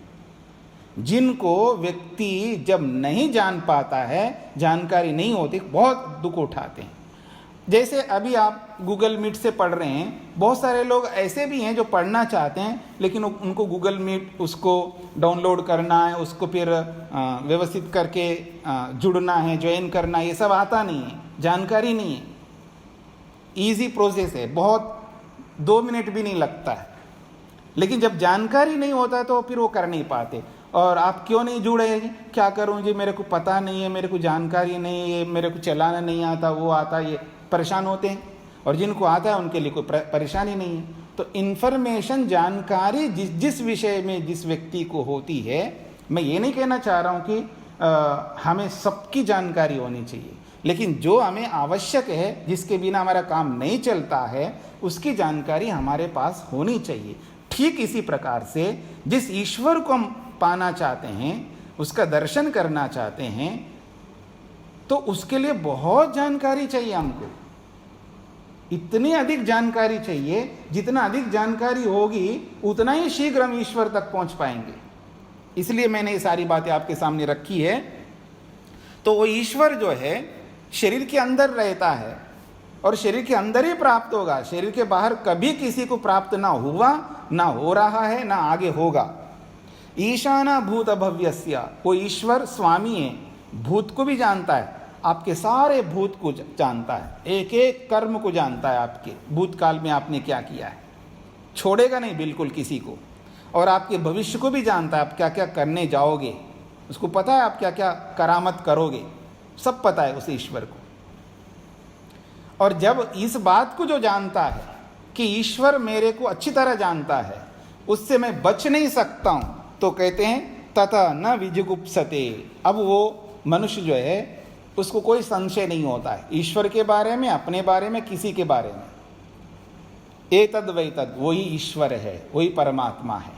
जिनको व्यक्ति जब नहीं जान पाता है, जानकारी नहीं होती, बहुत दुख उठाते हैं। जैसे अभी आप गूगल मीट से पढ़ रहे हैं, बहुत सारे लोग ऐसे भी हैं जो पढ़ना चाहते हैं लेकिन उनको गूगल मीट उसको डाउनलोड करना है, उसको फिर व्यवस्थित करके जुड़ना है, ज्वाइन करना है, ये सब आता नहीं है, जानकारी नहीं है। ईजी प्रोसेस है, बहुत 2 मिनट भी नहीं लगता है, लेकिन जब जानकारी नहीं होता है तो फिर वो कर नहीं पाते। और आप क्यों नहीं जुड़े? क्या करूं जी, मेरे को पता नहीं है, मेरे को जानकारी नहीं है, मेरे को चलाना नहीं आता, वो आता, ये परेशान होते हैं। और जिनको आता है उनके लिए कोई परेशानी नहीं है। तो इन्फॉर्मेशन, जानकारी जिस विषय में जिस व्यक्ति को होती है, मैं ये नहीं कहना चाह रहा हूँ कि हमें सबकी जानकारी होनी चाहिए, लेकिन जो हमें आवश्यक है, जिसके बिना हमारा काम नहीं चलता है, उसकी जानकारी हमारे पास होनी चाहिए। ठीक इसी प्रकार से जिस ईश्वर को हम पाना चाहते हैं, उसका दर्शन करना चाहते हैं, तो उसके लिए बहुत जानकारी चाहिए हमको। इतनी अधिक जानकारी चाहिए, जितना अधिक जानकारी होगी उतना ही शीघ्र हम ईश्वर तक पहुंच पाएंगे। इसलिए मैंने ये सारी बातें आपके सामने रखी है। तो वो ईश्वर जो है शरीर के अंदर रहता है और शरीर के अंदर ही प्राप्त होगा, शरीर के बाहर कभी किसी को प्राप्त ना हुआ, ना हो रहा है, ना आगे होगा। ईशाना भूत भव्यस्य, वो ईश्वर स्वामी है, भूत को भी जानता है, आपके सारे भूत को जानता है, एक एक कर्म को जानता है, आपके भूतकाल में आपने क्या किया है, छोड़ेगा नहीं बिल्कुल किसी को। और आपके भविष्य को भी जानता है, आप क्या क्या करने जाओगे, उसको पता है आप क्या क्या करामत करोगे, सब पता है उस ईश्वर को। और जब इस बात को जो जानता है कि ईश्वर मेरे को अच्छी तरह जानता है, उससे मैं बच नहीं सकता हूं, तो कहते हैं तथा न विजुगुप्सते। अब वो मनुष्य जो है उसको कोई संशय नहीं होता है ईश्वर के बारे में, अपने बारे में, किसी के बारे में। एतद वैतद, वही ईश्वर है, वही परमात्मा है।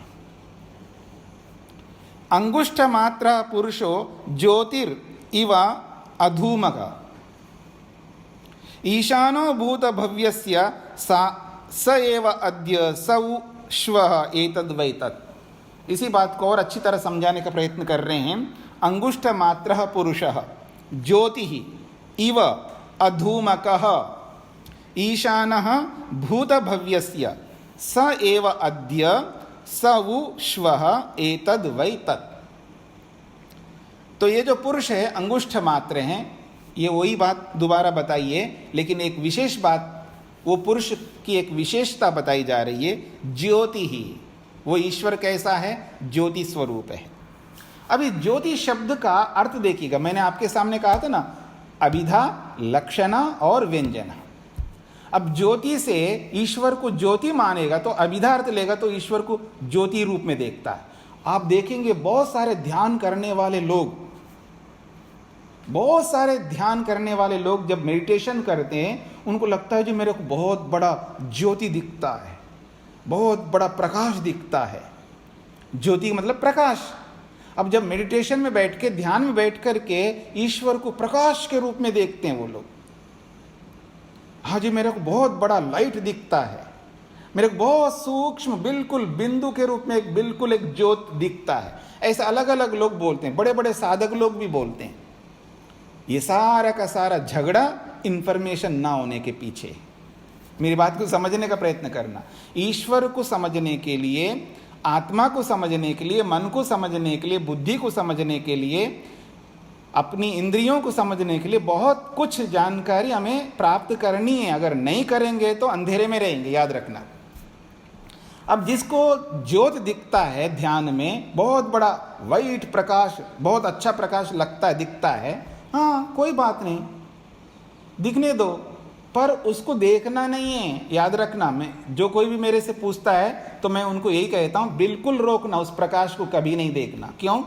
अंगुष्ठ मात्र पुरुषो ज्योतिर इव अधूमक ईशानो भूत भव्यस्य स एव अद्य सौ श्वः एतद वैतद। इसी बात को और अच्छी तरह समझाने का प्रयत्न कर रहे हैं। अंगुष्ठ मात्रः पुरुषः ज्योतिः इव अधूमकः ईशानः भूतभव्यस्य स एव अद्य सौ श्वः एतद वैतद। तो ये जो पुरुष है अंगुष्ठ मात्र हैं, ये वही बात दोबारा बताइए, लेकिन एक विशेष बात, वो पुरुष की एक विशेषता बताई जा रही है, ज्योति ही। वो ईश्वर कैसा है? ज्योति स्वरूप है। अभी ज्योति शब्द का अर्थ देखिएगा, मैंने आपके सामने कहा था ना, अभिधा, लक्षणा और व्यंजना। अब ज्योति से ईश्वर को ज्योति मानेगा तो अभिधा अर्थ लेगा तो ईश्वर को ज्योति रूप में देखता है। आप देखेंगे बहुत सारे ध्यान करने वाले लोग, बहुत सारे ध्यान करने वाले लोग जब मेडिटेशन करते हैं, उनको लगता है जी मेरे को बहुत बड़ा ज्योति दिखता है, बहुत बड़ा प्रकाश दिखता है। ज्योति मतलब प्रकाश। अब जब मेडिटेशन में बैठ के, ध्यान में बैठ करके ईश्वर को प्रकाश के रूप में देखते हैं वो लोग, हाँ जी मेरे को बहुत बड़ा लाइट दिखता है, मेरे को बहुत सूक्ष्म बिल्कुल बिंदु के रूप में बिल्कुल एक ज्योत दिखता है। ऐसा अलग अलग लोग बोलते हैं, बड़े बड़े साधक लोग भी बोलते हैं। ये सारा का सारा झगड़ा इंफॉर्मेशन ना होने के पीछे। मेरी बात को समझने का प्रयत्न करना। ईश्वर को समझने के लिए, आत्मा को समझने के लिए, मन को समझने के लिए, बुद्धि को समझने के लिए, अपनी इंद्रियों को समझने के लिए बहुत कुछ जानकारी हमें प्राप्त करनी है। अगर नहीं करेंगे तो अंधेरे में रहेंगे, याद रखना। अब जिसको ज्योत दिखता है ध्यान में, बहुत बड़ा वाइट प्रकाश, बहुत अच्छा प्रकाश लगता है, दिखता है, हाँ कोई बात नहीं, दिखने दो, पर उसको देखना नहीं है। याद रखना, मैं जो कोई भी मेरे से पूछता है तो मैं उनको यही कहता हूँ, बिल्कुल रोकना, उस प्रकाश को कभी नहीं देखना। क्यों?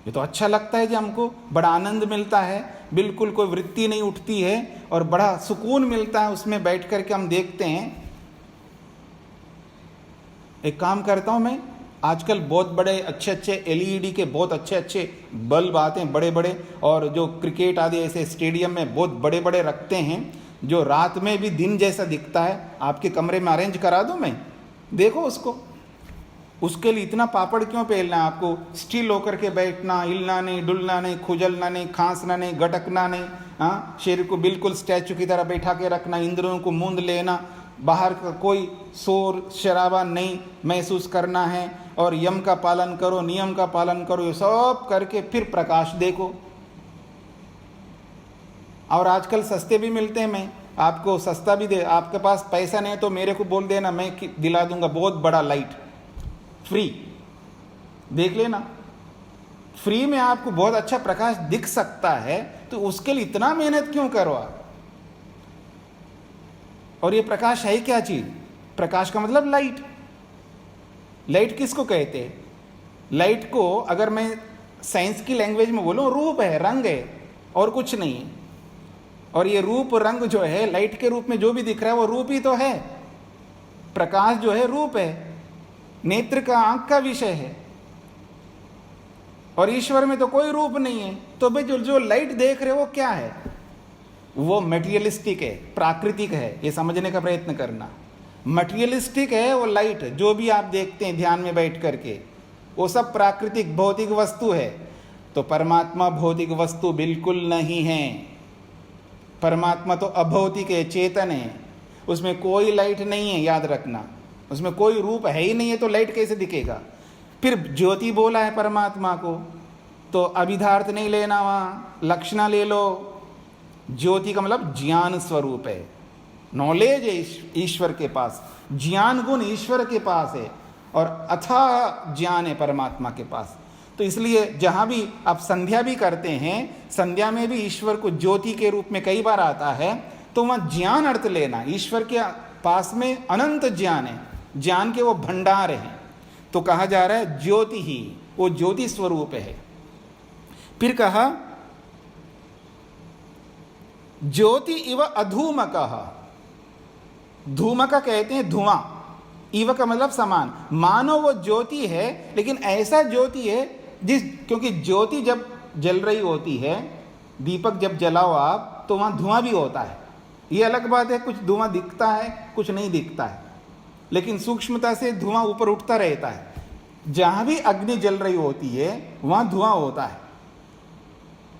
ये तो अच्छा लगता है जी, हमको बड़ा आनंद मिलता है, बिल्कुल कोई वृत्ति नहीं उठती है और बड़ा सुकून मिलता है उसमें बैठ करके हम देखते हैं। एक काम करता हूँ मैं, आजकल बहुत बड़े अच्छे अच्छे एलईडी के बहुत अच्छे अच्छे बल्ब आते हैं, बड़े बड़े, और जो क्रिकेट आदि ऐसे स्टेडियम में बहुत बड़े बड़े रखते हैं, जो रात में भी दिन जैसा दिखता है, आपके कमरे में अरेंज करा दूं मैं, देखो उसको। उसके लिए इतना पापड़ क्यों पहनना है आपको? स्टिल होकर के बैठना, हिलना नहीं, डुलना नहीं, खुजलना नहीं, खांसना नहीं, गटकना नहीं, हाँ, शरीर को बिल्कुल स्टैचू की तरह बैठा के रखना, इंद्रियों को मूंद लेना, बाहर का कोई शोर शराबा नहीं महसूस करना है, और यम का पालन करो, नियम का पालन करो, ये सब करके फिर प्रकाश देखो। और आजकल सस्ते भी मिलते हैं, मैं आपको सस्ता भी दे, आपके पास पैसा नहीं है तो मेरे को बोल देना, मैं दिला दूंगा बहुत बड़ा लाइट फ्री, देख लेना। फ्री में आपको बहुत अच्छा प्रकाश दिख सकता है, तो उसके लिए इतना मेहनत क्यों करो आप? और ये प्रकाश है क्या चीज? प्रकाश का मतलब लाइट। लाइट किसको कहते हैं? लाइट को अगर मैं साइंस की लैंग्वेज में बोलूं, रूप है, रंग है, और कुछ नहीं है। और ये रूप रंग जो है, लाइट के रूप में जो भी दिख रहा है वो रूप ही तो है। प्रकाश जो है रूप है, नेत्र का, आंख का विषय है, और ईश्वर में तो कोई रूप नहीं है। तो भाई जो लाइट देख रहे हो वो क्या है? वो मटेरियलिस्टिक है, प्राकृतिक है, ये समझने का प्रयत्न करना। मटेरियलिस्टिक है वो लाइट, जो भी आप देखते हैं ध्यान में बैठ करके, वो सब प्राकृतिक भौतिक वस्तु है। तो परमात्मा भौतिक वस्तु बिल्कुल नहीं है। परमात्मा तो अभौतिक है, चेतन है, उसमें कोई लाइट नहीं है, याद रखना। उसमें कोई रूप है ही नहीं है, तो लाइट कैसे दिखेगा? फिर ज्योति बोला है परमात्मा को, तो अभिधार्थ नहीं लेना, वहाँ लक्षणा ले लो। ज्योति का मतलब ज्ञान स्वरूप है, नॉलेज है ईश्वर के पास, ज्ञान गुण ईश्वर के पास है, और अथाह ज्ञान है परमात्मा के पास। तो इसलिए जहाँ भी आप संध्या भी करते हैं, संध्या में भी ईश्वर को ज्योति के रूप में कई बार आता है, तो वहाँ ज्ञान अर्थ लेना। ईश्वर के पास में अनंत ज्ञान है, ज्ञान के वो भंडार हैं। तो कहा जा रहा है ज्योति ही, वो ज्योति स्वरूप है। फिर कहा ज्योति इव अधूमकः। धूमक कहते हैं धुआं, इव का मतलब समान, मानो वो ज्योति है, लेकिन ऐसा ज्योति है क्योंकि ज्योति जब जल रही होती है, दीपक जब जलाओ आप, तो वहाँ धुआं भी होता है। ये अलग बात है, कुछ धुआं दिखता है, कुछ नहीं दिखता है, लेकिन सूक्ष्मता से धुआं ऊपर उठता रहता है। जहाँ भी अग्नि जल रही होती है वहाँ धुआं होता है।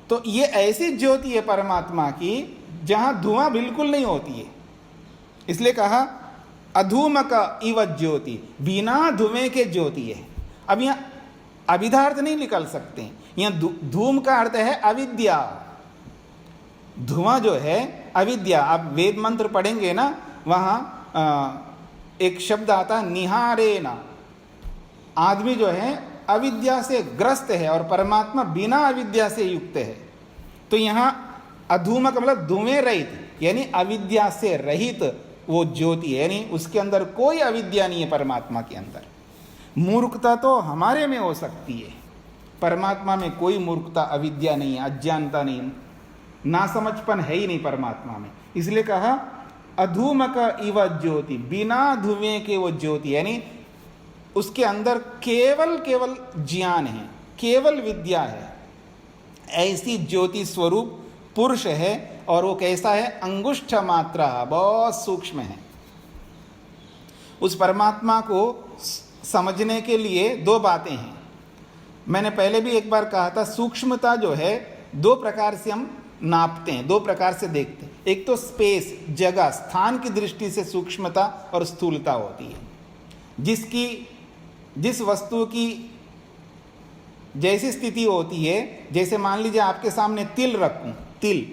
तो ये ऐसी ज्योति है परमात्मा की जहाँ धुआं बिल्कुल नहीं होती है, इसलिए कहा अधूमक इव ज्योति, बिना धुएं के ज्योति है। अब यहाँ अभिधार्थ नहीं निकल सकते, यहाँ धूम का अर्थ है अविद्या। धुआं जो है अविद्या। आप वेद मंत्र पढ़ेंगे ना, वहाँ एक शब्द आता है निहारेना। आदमी जो है अविद्या से ग्रस्त है और परमात्मा बिना अविद्या से युक्त है। तो यहाँ अधूमक मतलब धुएं रहित, यानी अविद्या से रहित वो ज्योति है, यानी उसके अंदर कोई अविद्या नहीं है परमात्मा के अंदर। मूर्खता तो हमारे में हो सकती है, परमात्मा में कोई मूर्खता अविद्या नहीं है, अज्ञानता नहीं, नासमझपन है ही नहीं परमात्मा में। इसलिए कहा अधूमक इव ज्योति, बिना धुएं के वो ज्योति, यानी उसके अंदर केवल ज्ञान है, केवल विद्या है। ऐसी ज्योति स्वरूप पुरुष है, और वो कैसा है? अंगुष्ठ मात्रा, बहुत सूक्ष्म है। उस परमात्मा को समझने के लिए दो बातें हैं। मैंने पहले भी एक बार कहा था, सूक्ष्मता जो है दो प्रकार से हम नापते हैं, दो प्रकार से देखते हैं। एक तो स्पेस, जगह, स्थान की दृष्टि से सूक्ष्मता और स्थूलता होती है। जिस वस्तु की जैसी स्थिति होती है, जैसे मान लीजिए आपके सामने तिल रखूं, तिल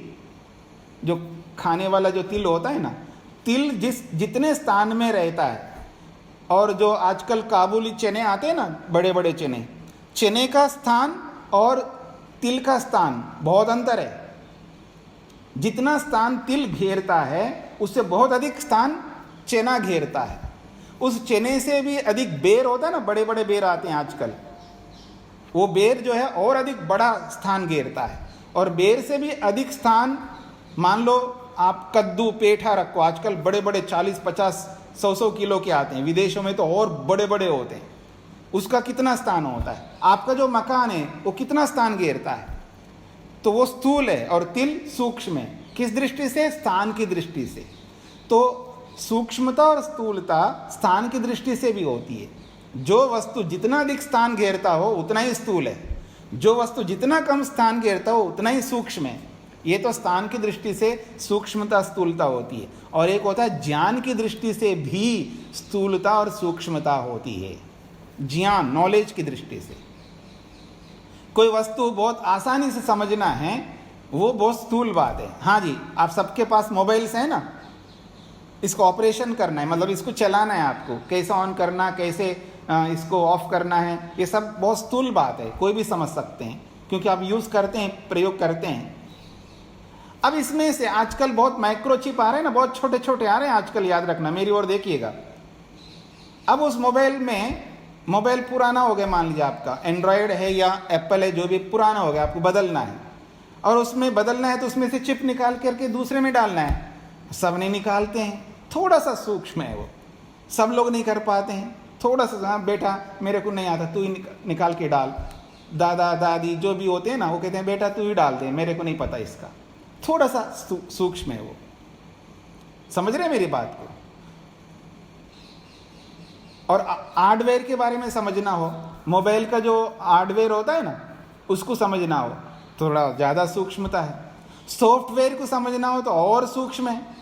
जो खाने वाला जो तिल होता है ना, तिल जितने स्थान में रहता है, और जो आजकल काबुली चने आते हैं ना, बड़े बड़े चने का स्थान और तिल का स्थान बहुत अंतर है। जितना स्थान तिल घेरता है उससे बहुत अधिक स्थान चना घेरता है। उस चने से भी अधिक बेर होता है ना, बड़े बड़े बेर आते हैं आजकल, वो बेर जो है और अधिक बड़ा स्थान घेरता है। और बेर से भी अधिक स्थान, मान लो आप कद्दू पेठा रखो, आजकल बड़े बड़े 40, 50, 100 किलो के आते हैं, विदेशों में तो और बड़े बड़े होते हैं। उसका कितना स्थान होता है? आपका जो मकान है वो कितना स्थान घेरता है? तो वो स्थूल है और तिल सूक्ष्म है। किस दृष्टि से? स्थान की दृष्टि से। तो सूक्ष्मता और स्थूलता स्थान की दृष्टि से भी होती है। जो वस्तु जितना अधिक स्थान घेरता हो उतना ही स्थूल है, जो वस्तु जितना कम स्थान घेरता हो उतना ही सूक्ष्म है। ये तो स्थान की दृष्टि से सूक्ष्मता स्थूलता होती है। और एक होता है ज्ञान की दृष्टि से भी स्थूलता और सूक्ष्मता होती है। ज्ञान, नॉलेज की दृष्टि से कोई वस्तु बहुत आसानी से समझना है, वो बहुत स्थूल बात है। हाँ जी, आप सबके पास मोबाइल्स हैं ना, इसको ऑपरेशन करना है, मतलब इसको चलाना है आपको, कैसे ऑन करना, कैसे इसको ऑफ करना है, ये सब बहुत स्थूल बात है, कोई भी समझ सकते हैं क्योंकि आप यूज़ करते हैं, प्रयोग करते हैं। अब इसमें से आजकल बहुत माइक्रोचिप आ रहे हैं ना, बहुत छोटे छोटे आ रहे हैं आजकल, याद रखना, मेरी ओर देखिएगा। अब उस मोबाइल में, मोबाइल पुराना हो गया, मान लीजिए आपका एंड्रॉयड है या एप्पल है, जो भी पुराना हो गया, आपको बदलना है, और उसमें बदलना है तो उसमें से चिप निकाल करके दूसरे में डालना है। सब नहीं निकालते हैं, थोड़ा सा सूक्ष्म है वो, सब लोग नहीं कर पाते हैं। थोड़ा सा, हाँ बेटा मेरे को नहीं आता, तू ही निकाल के डाल। दादा दादी जो भी होते हैं ना, वो कहते हैं बेटा तू ही डाल दे, मेरे को नहीं पता इसका। थोड़ा सा सूक्ष्म है वो, समझ रहे हैं मेरी बात को? और हार्डवेयर के बारे में समझना हो, मोबाइल का जो हार्डवेयर होता है ना, उसको समझना हो, थोड़ा ज़्यादा सूक्ष्मता है। सॉफ्टवेयर को समझना हो तो और सूक्ष्म है।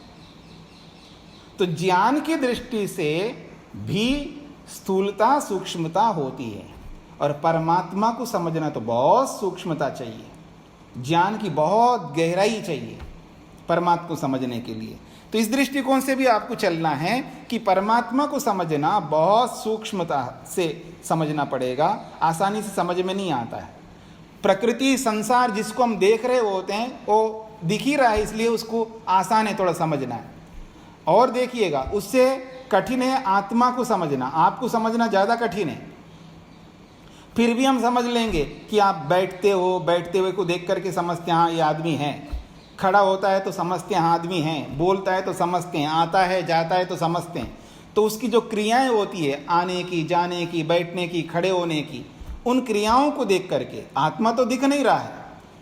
तो ज्ञान की दृष्टि से भी स्थूलता सूक्ष्मता होती है, और परमात्मा को समझना तो बहुत सूक्ष्मता चाहिए, ज्ञान की बहुत गहराई चाहिए परमात्मा को समझने के लिए। तो इस दृष्टिकोण से भी आपको चलना है कि परमात्मा को समझना बहुत सूक्ष्मता से समझना पड़ेगा, आसानी से समझ में नहीं आता है। प्रकृति, संसार जिसको हम देख रहे होते हैं वो दिख ही रहा है, इसलिए उसको आसान है थोड़ा समझना है। और देखिएगा, उससे कठिन है आत्मा को समझना, आपको समझना ज़्यादा कठिन है। फिर भी हम समझ लेंगे कि आप बैठते हो, बैठते हुए को देख करके समझते हैं हाँ ये आदमी है, खड़ा होता है तो समझते हैं आदमी हैं, बोलता है तो समझते हैं, आता है जाता है तो समझते हैं। तो उसकी जो क्रियाएं होती है, आने की, जाने की, बैठने की, खड़े होने की, उन क्रियाओं को देख करके आत्मा तो दिख नहीं रहा है,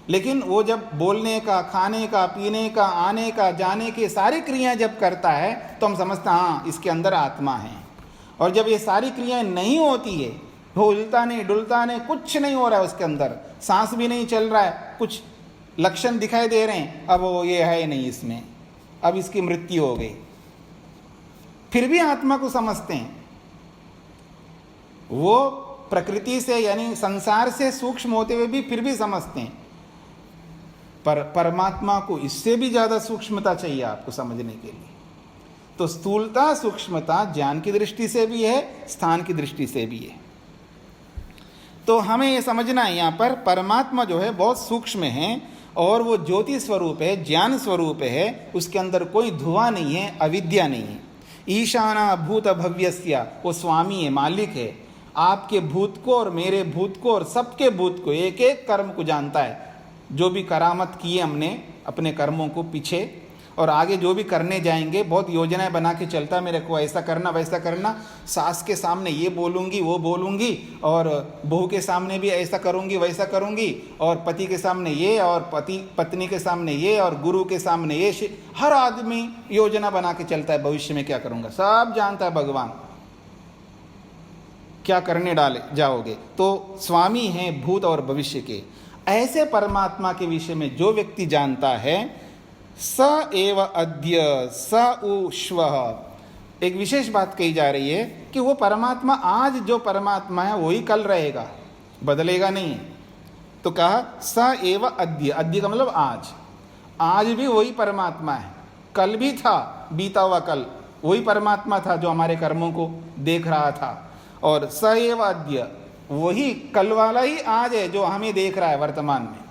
लेकिन वो जब बोलने का, खाने का, पीने का, आने का, जाने के सारी क्रियाएं जब करता है तो हम समझते हैं हाँ इसके अंदर आत्मा है। और जब ये सारी क्रियाएं नहीं होती है, वो हिलता नहीं, डुलता नहीं, कुछ नहीं हो रहा है उसके अंदर, सांस भी नहीं चल रहा है, कुछ लक्षण दिखाई दे रहे हैं, अब वो ये है नहीं इसमें, अब इसकी मृत्यु हो गई, फिर भी आत्मा को समझते हैं। वो प्रकृति से यानी संसार से सूक्ष्म होते हुए भी फिर भी समझते हैं, पर परमात्मा को इससे भी ज़्यादा सूक्ष्मता चाहिए आपको समझने के लिए। तो स्थूलता सूक्ष्मता ज्ञान की दृष्टि से भी है, स्थान की दृष्टि से भी है। तो हमें ये समझना है, यहाँ पर परमात्मा जो है बहुत सूक्ष्म है, और वो ज्योति स्वरूप है, ज्ञान स्वरूप है, उसके अंदर कोई धुआं नहीं है, अविद्या नहीं है। ईशाना भूत भव्यस्य, वो स्वामी है, मालिक है, आपके भूत को और मेरे भूत को और सबके भूत को, एक एक कर्म को जानता है। जो भी करामत किए हमने अपने कर्मों को पीछे, और आगे जो भी करने जाएंगे, बहुत योजनाएं बना के चलता है, मेरे को ऐसा करना वैसा करना, सास के सामने ये बोलूँगी वो बोलूँगी, और बहू के सामने भी ऐसा करूँगी वैसा करूँगी, और पति के सामने ये, और पत्नी के सामने ये, और गुरु के सामने ये। हर आदमी योजना बना के चलता है, भविष्य में क्या करूँगा, सब जानता है भगवान, क्या करने डाले जाओगे। तो स्वामी हैं भूत और भविष्य के। ऐसे परमात्मा के विषय में जो व्यक्ति जानता है, स एव अद्य स उ श्वः। एक विशेष बात कही जा रही है कि वो परमात्मा, आज जो परमात्मा है वही कल रहेगा, बदलेगा नहीं। तो कहा स एव अद्य, अद्य का मतलब आज, आज भी वही परमात्मा है, कल भी था, बीता हुआ कल वही परमात्मा था जो हमारे कर्मों को देख रहा था, और स एव अद्य, वही कल वाला ही आज है जो हमें देख रहा है वर्तमान में।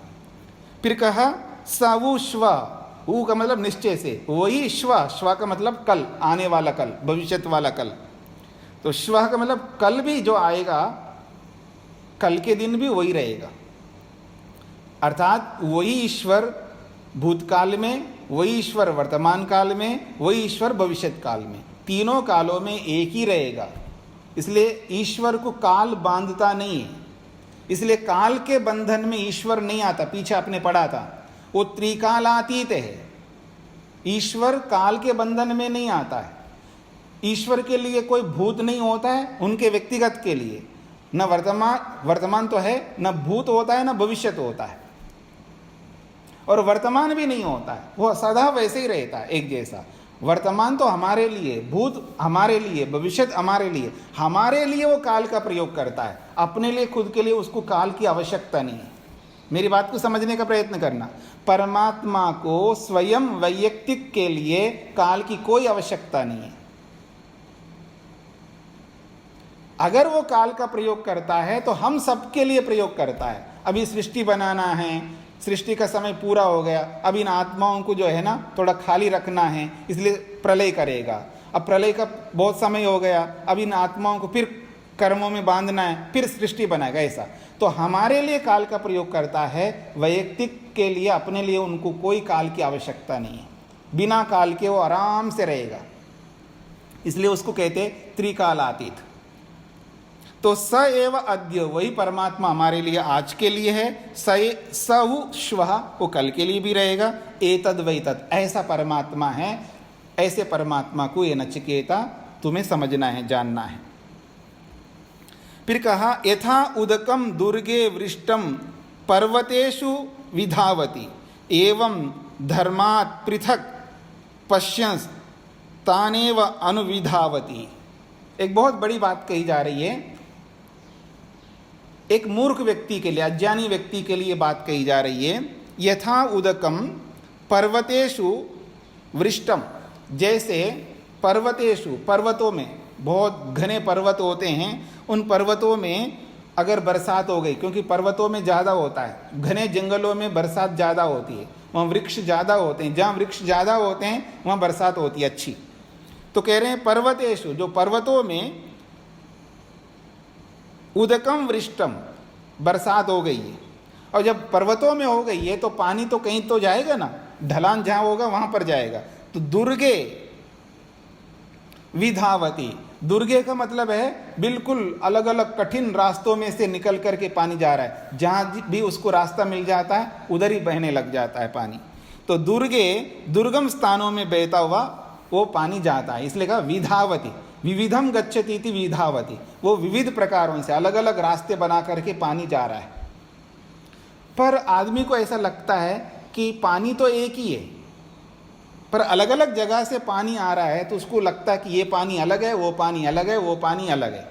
फिर कहा स उ श्वः, ऊ का मतलब निश्चय से, वही श्वः, श्वः का मतलब कल, आने वाला कल, भविष्यत वाला कल। तो श्वः का मतलब कल भी जो आएगा, कल के दिन भी वही रहेगा, अर्थात वही ईश्वर भूतकाल में, वही ईश्वर वर्तमान काल में, वही ईश्वर भविष्यत काल में, तीनों कालों में एक ही रहेगा। इसलिए ईश्वर को काल बांधता नहीं है, इसलिए काल के बंधन में ईश्वर नहीं आता। पीछे आपने पढ़ा था, वो त्रिकालातीत है, ईश्वर काल के बंधन में नहीं आता है। ईश्वर के लिए कोई भूत नहीं होता है, उनके व्यक्तिगत के लिए न वर्तमान तो है, न भूत होता है, न भविष्य तो होता है, और वर्तमान भी नहीं होता है। वो सदा वैसे ही रहता है, एक जैसा। वर्तमान तो हमारे लिए, भूत हमारे लिए, भविष्य हमारे लिए वो काल का प्रयोग करता है। अपने लिए, खुद के लिए उसको काल की आवश्यकता नहीं है। मेरी बात को समझने का प्रयत्न करना। परमात्मा को स्वयं वैयक्तिक के लिए काल की कोई आवश्यकता नहीं है। अगर वो काल का प्रयोग करता है तो हम सबके लिए प्रयोग करता है। अभी सृष्टि बनाना है, सृष्टि का समय पूरा हो गया, अब इन आत्माओं को जो है ना थोड़ा खाली रखना है, इसलिए प्रलय करेगा। अब प्रलय का बहुत समय हो गया, अब इन आत्माओं को फिर कर्मों में बांधना है, फिर सृष्टि बनाएगा। ऐसा तो हमारे लिए काल का प्रयोग करता है, वैयक्तिक के लिए, अपने लिए उनको कोई काल की आवश्यकता नहीं है। बिना काल के वो आराम से रहेगा, इसलिए उसको कहते त्रिकालातीत। तो स एव अद्य, वही परमात्मा हमारे लिए आज के लिए है। स हु श्वः, वो कल के लिए भी रहेगा। एतद वैतद, ऐसा परमात्मा है। ऐसे परमात्मा को ये नचिकेता तुम्हें समझना है, जानना है। फिर कहा यथा उदकम दुर्गे वृष्टम पर्वतेषु विधावति एवं धर्मात् पृथक पश्यंस तानेव अनुविधावति। एक बहुत बड़ी बात कही जा रही है। एक मूर्ख व्यक्ति के लिए, अज्ञानी व्यक्ति के लिए बात कही जा रही है। यथा उदकम पर्वतेषु वृष्टम, जैसे पर्वतेषु, पर्वतों में, बहुत घने पर्वत होते हैं, उन पर्वतों में अगर बरसात हो गई, क्योंकि पर्वतों में ज़्यादा होता है, घने जंगलों में बरसात ज़्यादा होती है, वहाँ वृक्ष ज़्यादा होते हैं, जहाँ वृक्ष ज़्यादा होते हैं वहाँ बरसात होती है अच्छी। तो कह रहे हैं पर्वतेषु, जो पर्वतों में उदकम वृष्टम, बरसात हो गई है। और जब पर्वतों में हो गई है तो पानी तो कहीं तो जाएगा ना, ढलान जहाँ होगा वहाँ पर जाएगा। तो दुर्गे विधावती, दुर्गे का मतलब है बिल्कुल अलग अलग कठिन रास्तों में से निकल करके पानी जा रहा है, जहाँ भी उसको रास्ता मिल जाता है उधर ही बहने लग जाता है पानी। तो दुर्गे, दुर्गम स्थानों में बहता हुआ वो पानी जाता है, इसलिए कहा विधावती। विविधम गच्छति इति विधावती, वो विविध प्रकारों से अलग अलग रास्ते बना करके पानी जा रहा है। पर आदमी को ऐसा लगता है कि पानी तो एक ही है, पर अलग अलग जगह से पानी आ रहा है, तो उसको लगता है कि ये पानी अलग है, वो पानी अलग है, वो पानी अलग है।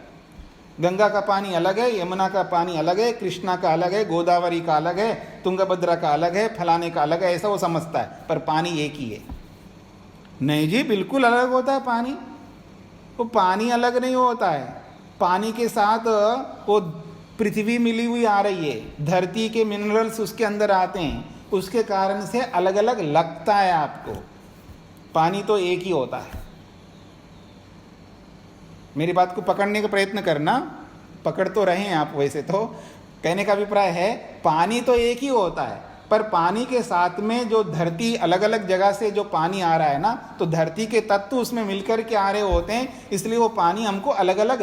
गंगा का पानी अलग है, यमुना का पानी अलग है, कृष्णा का अलग है, गोदावरी का अलग है, तुंगभद्रा का अलग है, फलाने का अलग है, ऐसा वो समझता है। पर पानी एक ही है। नहीं जी, बिल्कुल अलग होता है पानी। वो पानी अलग नहीं होता है, पानी के साथ वो पृथ्वी मिली हुई आ रही है, धरती के मिनरल्स उसके अंदर आते हैं, उसके कारण से अलग अलग लगता है आपको। पानी तो एक ही होता है। मेरी बात को पकड़ने का प्रयत्न करना, पकड़ तो रहे हैं आप। वैसे तो कहने का अभिप्राय है पानी तो एक ही होता है, पर पानी के साथ में जो धरती, अलग अलग जगह से जो पानी आ रहा है ना, तो धरती के तत्व उसमें मिलकर के आ रहे होते हैं, इसलिए वो पानी हमको अलग अलग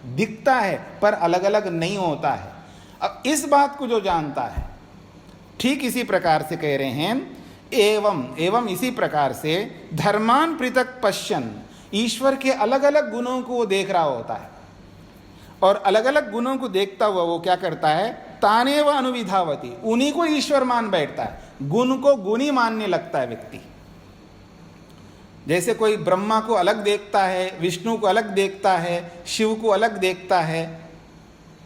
दिखता है, पर अलग अलग नहीं होता है। अब इस बात को जो जानता है, ठीक इसी प्रकार से कह रहे हैं एवं इसी प्रकार से धर्मान पृथक पश्यन, ईश्वर के अलग अलग गुणों को वो देख रहा होता है, और अलग अलग गुणों को देखता हुआ वो क्या करता है, तानेव अनुविधावती, उन्हीं को ईश्वर मान बैठता है। गुण को गुणी मानने लगता है व्यक्ति। जैसे कोई ब्रह्मा को अलग देखता है, विष्णु को अलग देखता है, शिव को अलग देखता है,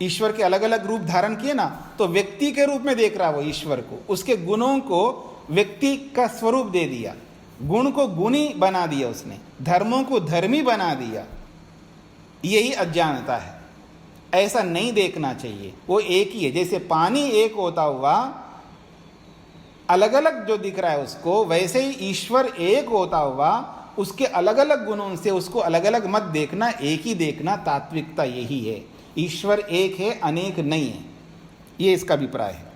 ईश्वर के अलग अलग रूप धारण किए ना, तो व्यक्ति के रूप में देख रहा वो ईश्वर को, उसके गुणों को व्यक्ति का स्वरूप दे दिया, गुण को गुणी बना दिया उसने, धर्मों को धर्मी बना दिया। यही अज्ञानता है। ऐसा नहीं देखना चाहिए। वो एक ही है। जैसे पानी एक होता हुआ अलग अलग जो दिख रहा है उसको, वैसे ही ईश्वर एक होता हुआ उसके अलग अलग गुणों से उसको अलग अलग मत देखना, एक ही देखना। तात्विकता यही है। ईश्वर एक है, अनेक नहीं है। ये इसका अभिप्राय है।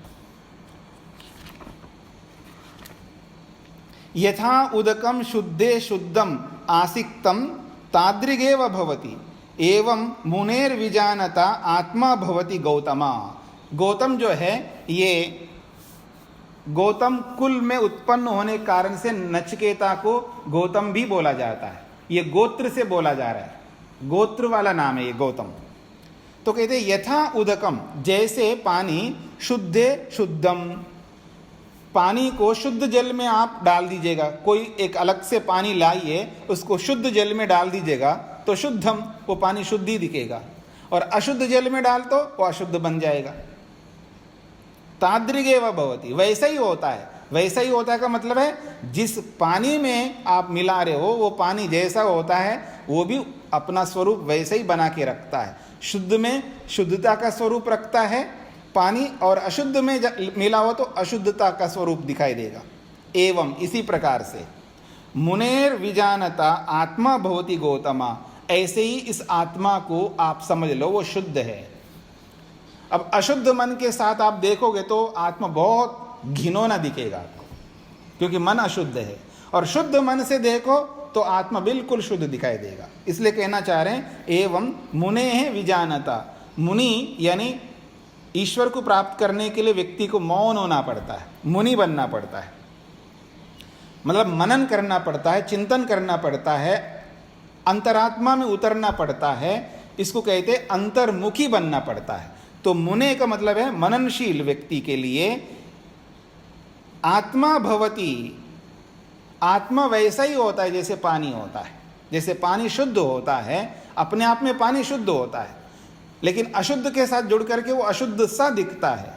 यथा उदकम शुद्धे शुद्धम आसिक्तम तादृगेव भवति एवं मुनेर विजानता आत्मा भवति गौतमा। गौतम जो है ये गौतम कुल में उत्पन्न होने के कारण से नचिकेता को गौतम भी बोला जाता है। ये गोत्र से बोला जा रहा है, गोत्र वाला नाम है ये गौतम। तो कहते यथा उदकम, जैसे पानी शुद्धे शुद्धम, पानी को शुद्ध जल में आप डाल दीजिएगा, कोई एक अलग से पानी लाइए उसको शुद्ध जल में डाल दीजिएगा तो शुद्धम, वो पानी शुद्ध ही दिखेगा, और अशुद्ध जल में डाल तो वो अशुद्ध बन जाएगा। तादृगेव भवति, वैसा ही होता है। वैसा ही होता है का मतलब है जिस पानी में आप मिला रहे हो वो पानी जैसा होता है वो भी अपना स्वरूप वैसे ही बना के रखता है। शुद्ध में शुद्धता का स्वरूप रखता है पानी, और अशुद्ध में मिला हो तो अशुद्धता का स्वरूप दिखाई देगा। एवं इसी प्रकार से मुनेर विजानता आत्मा भवति गौतमा, ऐसे ही इस आत्मा को आप समझ लो वो शुद्ध है। अब अशुद्ध मन के साथ आप देखोगे तो आत्मा बहुत घिनौना दिखेगा आपको, क्योंकि मन अशुद्ध है, और शुद्ध मन से देखो तो आत्मा बिल्कुल शुद्ध दिखाई देगा। इसलिए कहना चाह रहे हैं एवं मुने है विजानता, मुनि यानी ईश्वर को प्राप्त करने के लिए व्यक्ति को मौन होना पड़ता है, मुनि बनना पड़ता है, मतलब मनन करना पड़ता है, चिंतन करना पड़ता है, अंतरात्मा में उतरना पड़ता है, इसको कहते हैं अंतर्मुखी बनना पड़ता है। तो मुने का मतलब है मननशील व्यक्ति के लिए आत्मा भवति, आत्मा वैसा ही होता है जैसे पानी होता है। जैसे पानी शुद्ध होता है, अपने आप में पानी शुद्ध होता है, लेकिन अशुद्ध के साथ जुड़ करके वो अशुद्ध सा दिखता है,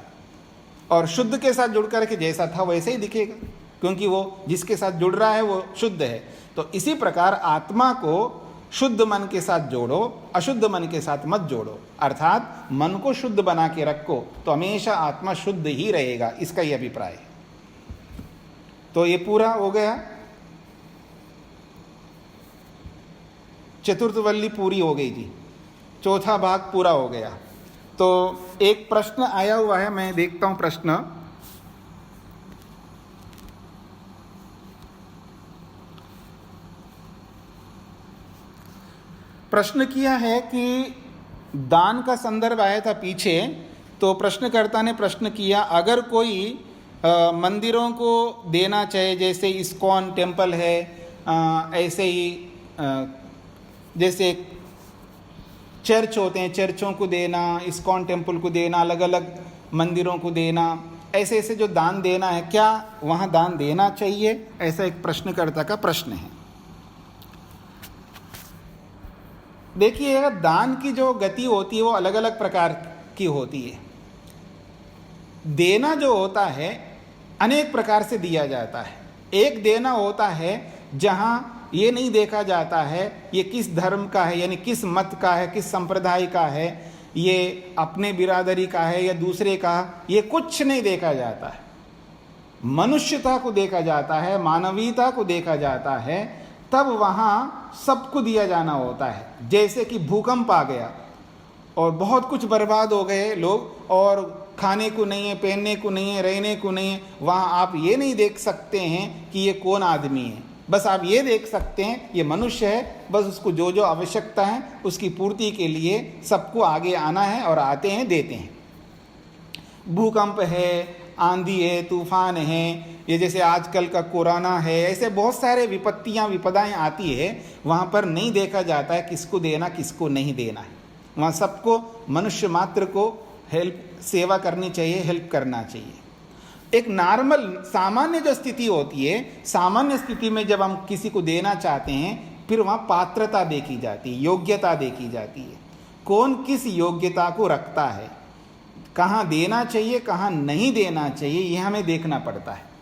और शुद्ध के साथ जुड़ करके जैसा था वैसे ही दिखेगा, क्योंकि वो जिसके साथ जुड़ रहा है वो शुद्ध है। तो इसी प्रकार आत्मा को शुद्ध मन के साथ जोड़ो, अशुद्ध मन के साथ मत जोड़ो, अर्थात मन को शुद्ध बना के रखो तो हमेशा आत्मा शुद्ध ही रहेगा, इसका ये अभिप्राय है। तो ये पूरा हो गया, चतुर्थ वल्ली पूरी हो गई थी, चौथा भाग पूरा हो गया। तो एक प्रश्न आया हुआ है, मैं देखता हूं प्रश्न। प्रश्न किया है कि दान का संदर्भ आया था पीछे, तो प्रश्नकर्ता ने प्रश्न किया अगर कोई मंदिरों को देना चाहे, जैसे इस्कॉन टेम्पल है, ऐसे ही जैसे चर्च होते हैं, चर्चों को देना, इस्कॉन टेम्पल को देना, अलग अलग मंदिरों को देना, ऐसे ऐसे जो दान देना है, क्या वहाँ दान देना चाहिए? ऐसा एक प्रश्नकर्ता का प्रश्न है। देखिए, दान की जो गति होती है वो अलग अलग प्रकार की होती है। देना जो होता है अनेक प्रकार से दिया जाता है। एक देना होता है जहाँ ये नहीं देखा जाता है ये किस धर्म का है, यानी किस मत का है, किस संप्रदाय का है, ये अपने बिरादरी का है या दूसरे का, ये कुछ नहीं देखा जाता है। मनुष्यता को देखा जाता है, मानवीयता को देखा जाता है, तब वहाँ सबको दिया जाना होता है। जैसे कि भूकंप आ गया और बहुत कुछ बर्बाद हो गए लोग, और खाने को नहीं है, पहनने को नहीं है, रहने को नहीं है, वहाँ आप ये नहीं देख सकते हैं कि ये कौन आदमी है, बस आप ये देख सकते हैं ये मनुष्य है, बस उसको जो जो आवश्यकता है उसकी पूर्ति के लिए सबको आगे आना है और आते हैं, देते हैं। भूकंप है, आंधी है, तूफान है, ये जैसे आजकल का कोरोना है, ऐसे बहुत सारे विपदाएं आती है, वहाँ पर नहीं देखा जाता है किसको देना किसको नहीं देना है। वहाँ सबको, मनुष्य मात्र को सेवा करनी चाहिए, हेल्प करना चाहिए। एक नॉर्मल सामान्य जो स्थिति होती है, सामान्य स्थिति में जब हम किसी को देना चाहते हैं, फिर वहाँ पात्रता देखी जाती है, योग्यता देखी जाती है, कौन किस योग्यता को रखता है, कहाँ देना चाहिए कहाँ नहीं देना चाहिए, ये हमें देखना पड़ता है।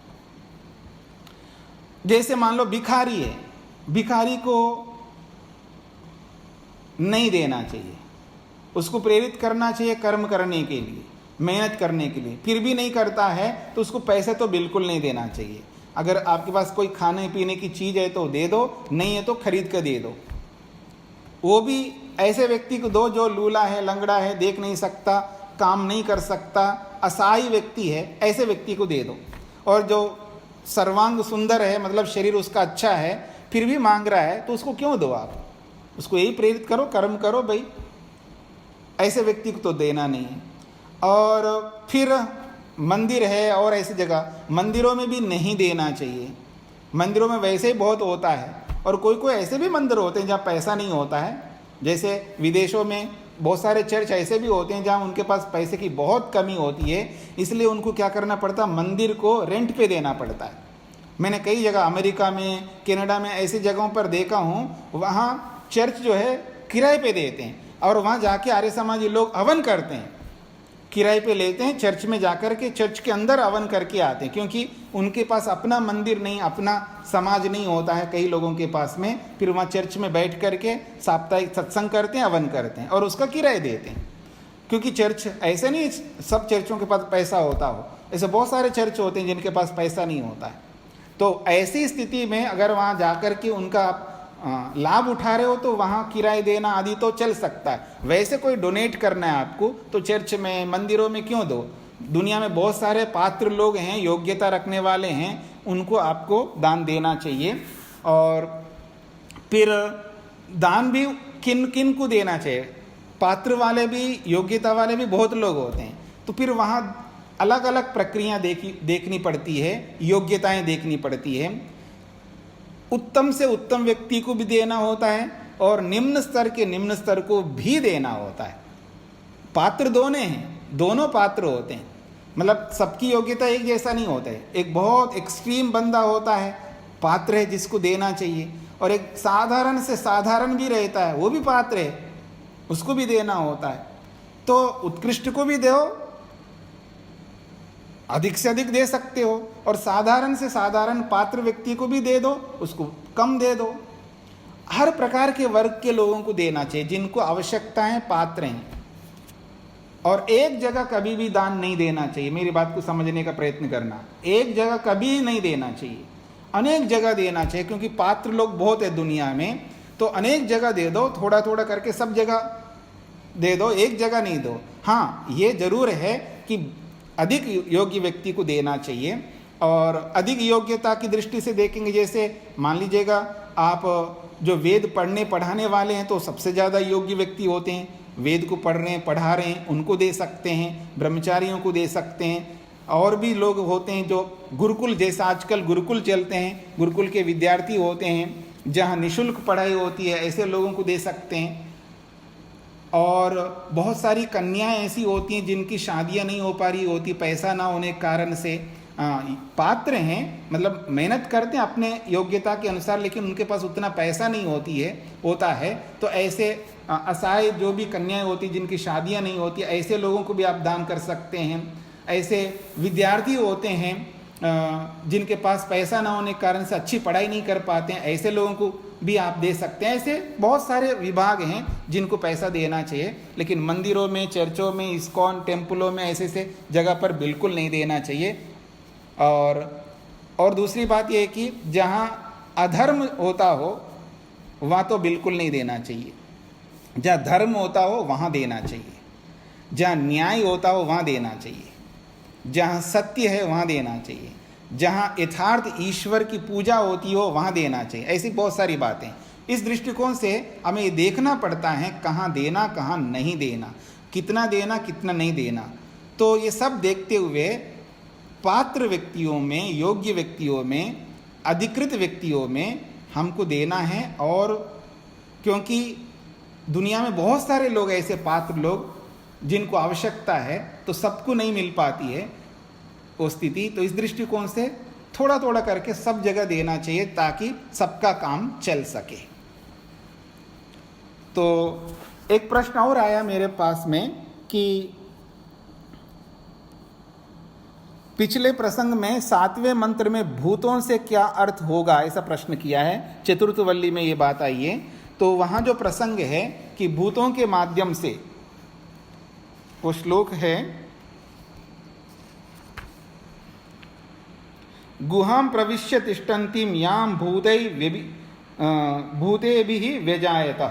जैसे मान लो भिखारी है, भिखारी को नहीं देना चाहिए, उसको प्रेरित करना चाहिए कर्म करने के लिए, मेहनत करने के लिए, फिर भी नहीं करता है तो उसको पैसे तो बिल्कुल नहीं देना चाहिए। अगर आपके पास कोई खाने पीने की चीज़ है तो दे दो, नहीं है तो खरीद कर दे दो। वो भी ऐसे व्यक्ति को दो जो लूला है, लंगड़ा है, देख नहीं सकता, काम नहीं कर सकता, असहाय व्यक्ति है, ऐसे व्यक्ति को दे दो। और जो सर्वांग सुंदर है, मतलब शरीर उसका अच्छा है, फिर भी मांग रहा है, तो उसको क्यों दो आप? उसको यही प्रेरित करो, कर्म करो भाई, ऐसे व्यक्ति को तो देना नहीं है। और फिर मंदिर है और ऐसी जगह, मंदिरों में भी नहीं देना चाहिए। मंदिरों में वैसे ही बहुत होता है, और कोई कोई ऐसे भी मंदिर होते हैं जहाँ पैसा नहीं होता है। जैसे विदेशों में बहुत सारे चर्च ऐसे भी होते हैं जहाँ उनके पास पैसे की बहुत कमी होती है, इसलिए उनको क्या करना पड़ता है, मंदिर को रेंट पे देना पड़ता है। मैंने कई जगह अमेरिका में, कनाडा में ऐसी जगहों पर देखा हूँ, वहाँ चर्च जो है किराए पे देते हैं और वहाँ जाके आर्य समाजी लोग हवन करते हैं, किराए पे लेते हैं, चर्च में जाकर के चर्च के अंदर हवन करके आते हैं, क्योंकि उनके पास अपना मंदिर नहीं, अपना समाज नहीं होता है कई लोगों के पास में। फिर वहाँ चर्च में बैठ करके साप्ताहिक सत्संग करते हैं, हवन करते हैं और उसका किराया देते हैं। क्योंकि चर्च ऐसे नहीं सब चर्चों के पास पैसा होता हो, ऐसे बहुत सारे चर्च होते हैं जिनके पास पैसा नहीं होता है। तो ऐसी स्थिति में अगर वहाँ जाकर के उनका लाभ उठा रहे हो तो वहाँ किराए देना आदि तो चल सकता है। वैसे कोई डोनेट करना है आपको तो चर्च में, मंदिरों में क्यों दो? दुनिया में बहुत सारे पात्र लोग हैं, योग्यता रखने वाले हैं, उनको आपको दान देना चाहिए। और फिर दान भी किन किन को देना चाहिए? पात्र वाले भी, योग्यता वाले भी बहुत लोग होते हैं, तो फिर वहाँ अलग अलग प्रक्रिया देखनी पड़ती है, योग्यताएं देखनी पड़ती है। उत्तम से उत्तम व्यक्ति को भी देना होता है और निम्न स्तर के निम्न स्तर को भी देना होता है। पात्र दोनों हैं, दोनों पात्र होते हैं, मतलब सबकी योग्यता एक जैसा नहीं होता है। एक बहुत एक्सट्रीम बंदा होता है, पात्र है जिसको देना चाहिए, और एक साधारण से साधारण भी रहता है, वो भी पात्र है, उसको भी देना होता है। तो उत्कृष्ट को भी दो, अधिक से अधिक दे सकते हो, और साधारण से साधारण पात्र व्यक्ति को भी दे दो, उसको कम दे दो। हर प्रकार के वर्ग के लोगों को देना चाहिए जिनको आवश्यकताएं, पात्र हैं। और एक जगह कभी भी दान नहीं देना चाहिए। मेरी बात को समझने का प्रयत्न करना, एक जगह कभी नहीं देना चाहिए, अनेक जगह देना चाहिए, क्योंकि पात्र लोग बहुत है दुनिया में, तो अनेक जगह दे दो, थोड़ा थोड़ा करके सब जगह दे दो, एक जगह नहीं दो। हाँ, ये जरूर है कि अधिक योग्य व्यक्ति को देना चाहिए। और अधिक योग्यता की दृष्टि से देखेंगे, जैसे मान लीजिएगा आप जो वेद पढ़ने पढ़ाने वाले हैं तो सबसे ज़्यादा योग्य व्यक्ति होते हैं, वेद को पढ़ रहे हैं, पढ़ा रहे हैं, उनको दे सकते हैं, ब्रह्मचारियों को दे सकते हैं। और भी लोग होते हैं जो गुरुकुल, जैसा आजकल गुरुकुल चलते हैं, गुरुकुल के विद्यार्थी होते हैं जहाँ निःशुल्क पढ़ाई होती है, ऐसे लोगों को दे सकते हैं। और बहुत सारी कन्याएं ऐसी होती हैं जिनकी शादियां नहीं हो पा रही होती पैसा ना होने के कारण से, पात्र हैं, मतलब मेहनत करते हैं अपने योग्यता के अनुसार, लेकिन उनके पास उतना पैसा नहीं होता है, तो ऐसे असहाय जो भी कन्याएं होती जिनकी शादियां नहीं होती, ऐसे लोगों को भी आप दान कर सकते हैं। ऐसे विद्यार्थी होते हैं जिनके पास पैसा ना होने के कारण से अच्छी पढ़ाई नहीं कर पाते हैं, ऐसे लोगों को भी आप दे सकते हैं। ऐसे बहुत सारे विभाग हैं जिनको पैसा देना चाहिए, लेकिन मंदिरों में, चर्चों में, इस्कॉन टेम्पलों में ऐसे जगह पर बिल्कुल नहीं देना चाहिए। और दूसरी बात यह है कि जहाँ अधर्म होता हो वहाँ तो बिल्कुल नहीं देना चाहिए, जहाँ धर्म होता हो वहाँ देना चाहिए, जहाँ न्याय होता हो वहाँ देना चाहिए, जहाँ सत्य है वहाँ देना चाहिए, जहाँ यथार्थ ईश्वर की पूजा होती हो वहाँ देना चाहिए। ऐसी बहुत सारी बातें, इस दृष्टिकोण से हमें ये देखना पड़ता है कहाँ देना, कहाँ नहीं देना, कितना देना, कितना नहीं देना। तो ये सब देखते हुए पात्र व्यक्तियों में, योग्य व्यक्तियों में, अधिकृत व्यक्तियों में हमको देना है। और क्योंकि दुनिया में बहुत सारे लोग ऐसे पात्र लोग जिनको आवश्यकता है, तो सबको नहीं मिल पाती है वो स्थिति, तो इस दृष्टिकोण से थोड़ा थोड़ा करके सब जगह देना चाहिए ताकि सबका काम चल सके। तो एक प्रश्न और आया मेरे पास में कि पिछले प्रसंग में 7वें मंत्र में भूतों से क्या अर्थ होगा, ऐसा प्रश्न किया है। चतुर्थवल्ली में ये बात आई है, तो वहाँ जो प्रसंग है कि भूतों के माध्यम से, वो श्लोक है गुहां प्रविश्य तिष्ठन्तीं यां भूतेभिः व्यजायत।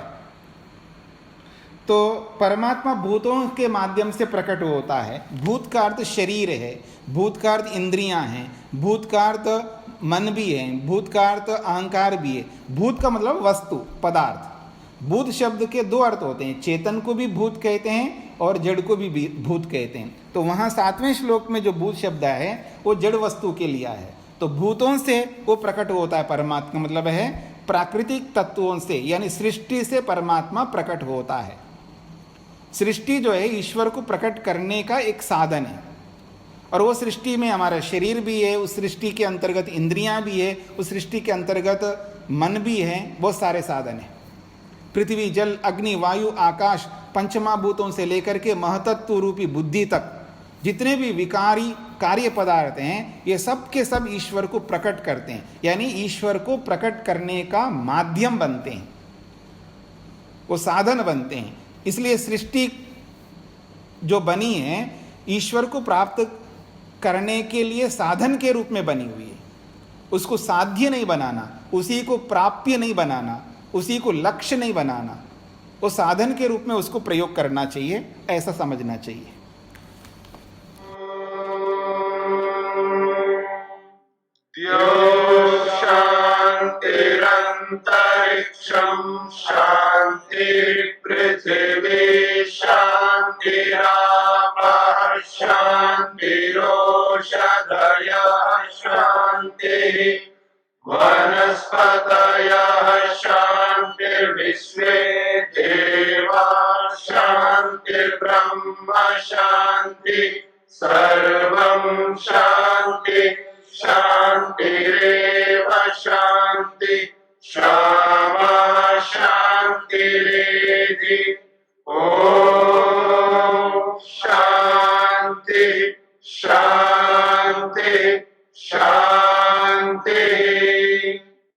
तो परमात्मा भूतों के माध्यम से प्रकट होता है। भूत का अर्थ शरीर है, भूत का अर्थ इंद्रियां हैं, भूत का अर्थ मन भी है, भूत का अर्थ अहंकार भी है। भूत का मतलब वस्तु, पदार्थ, भूत शब्द के दो अर्थ होते हैं, चेतन को भी भूत कहते हैं और जड़ को भी भूत कहते हैं। तो वहाँ 7वें श्लोक में जो भूत शब्द है वो जड़ वस्तु के लिया है। तो भूतों से वो प्रकट होता है परमात्मा, मतलब है प्राकृतिक तत्वों से, यानी सृष्टि से परमात्मा प्रकट होता है। सृष्टि जो है ईश्वर को प्रकट करने का एक साधन है, और वो सृष्टि में हमारा शरीर भी है, उस सृष्टि के अंतर्गत इंद्रियां भी है, उस सृष्टि के अंतर्गत मन भी है, बहुत सारे साधन हैं। पृथ्वी, जल, अग्नि, वायु, आकाश, पंचमहाभूतों से लेकर के महतत्व रूपी बुद्धि तक जितने भी विकारी कार्य पदार्थ हैं, ये सब के सब ईश्वर को प्रकट करते हैं, यानी ईश्वर को प्रकट करने का माध्यम बनते हैं, वो साधन बनते हैं। इसलिए सृष्टि जो बनी है ईश्वर को प्राप्त करने के लिए साधन के रूप में बनी हुई है। उसको साध्य नहीं बनाना, उसी को प्राप्य नहीं बनाना, उसी को लक्ष्य नहीं बनाना, वो साधन के रूप में उसको प्रयोग करना चाहिए, ऐसा समझना चाहिए। शांतिरंतरिक्षं शांति पृथिवी शांतिरापः शांतिरोषधयः शांतिः वनस्पतयः शांतिर्विश्वे देवाः शांतिर्ब्रह्म शांति सर्वं शांति शांतिरेव शांति क्षमा शांतिरेधि। ओम शांति शांति।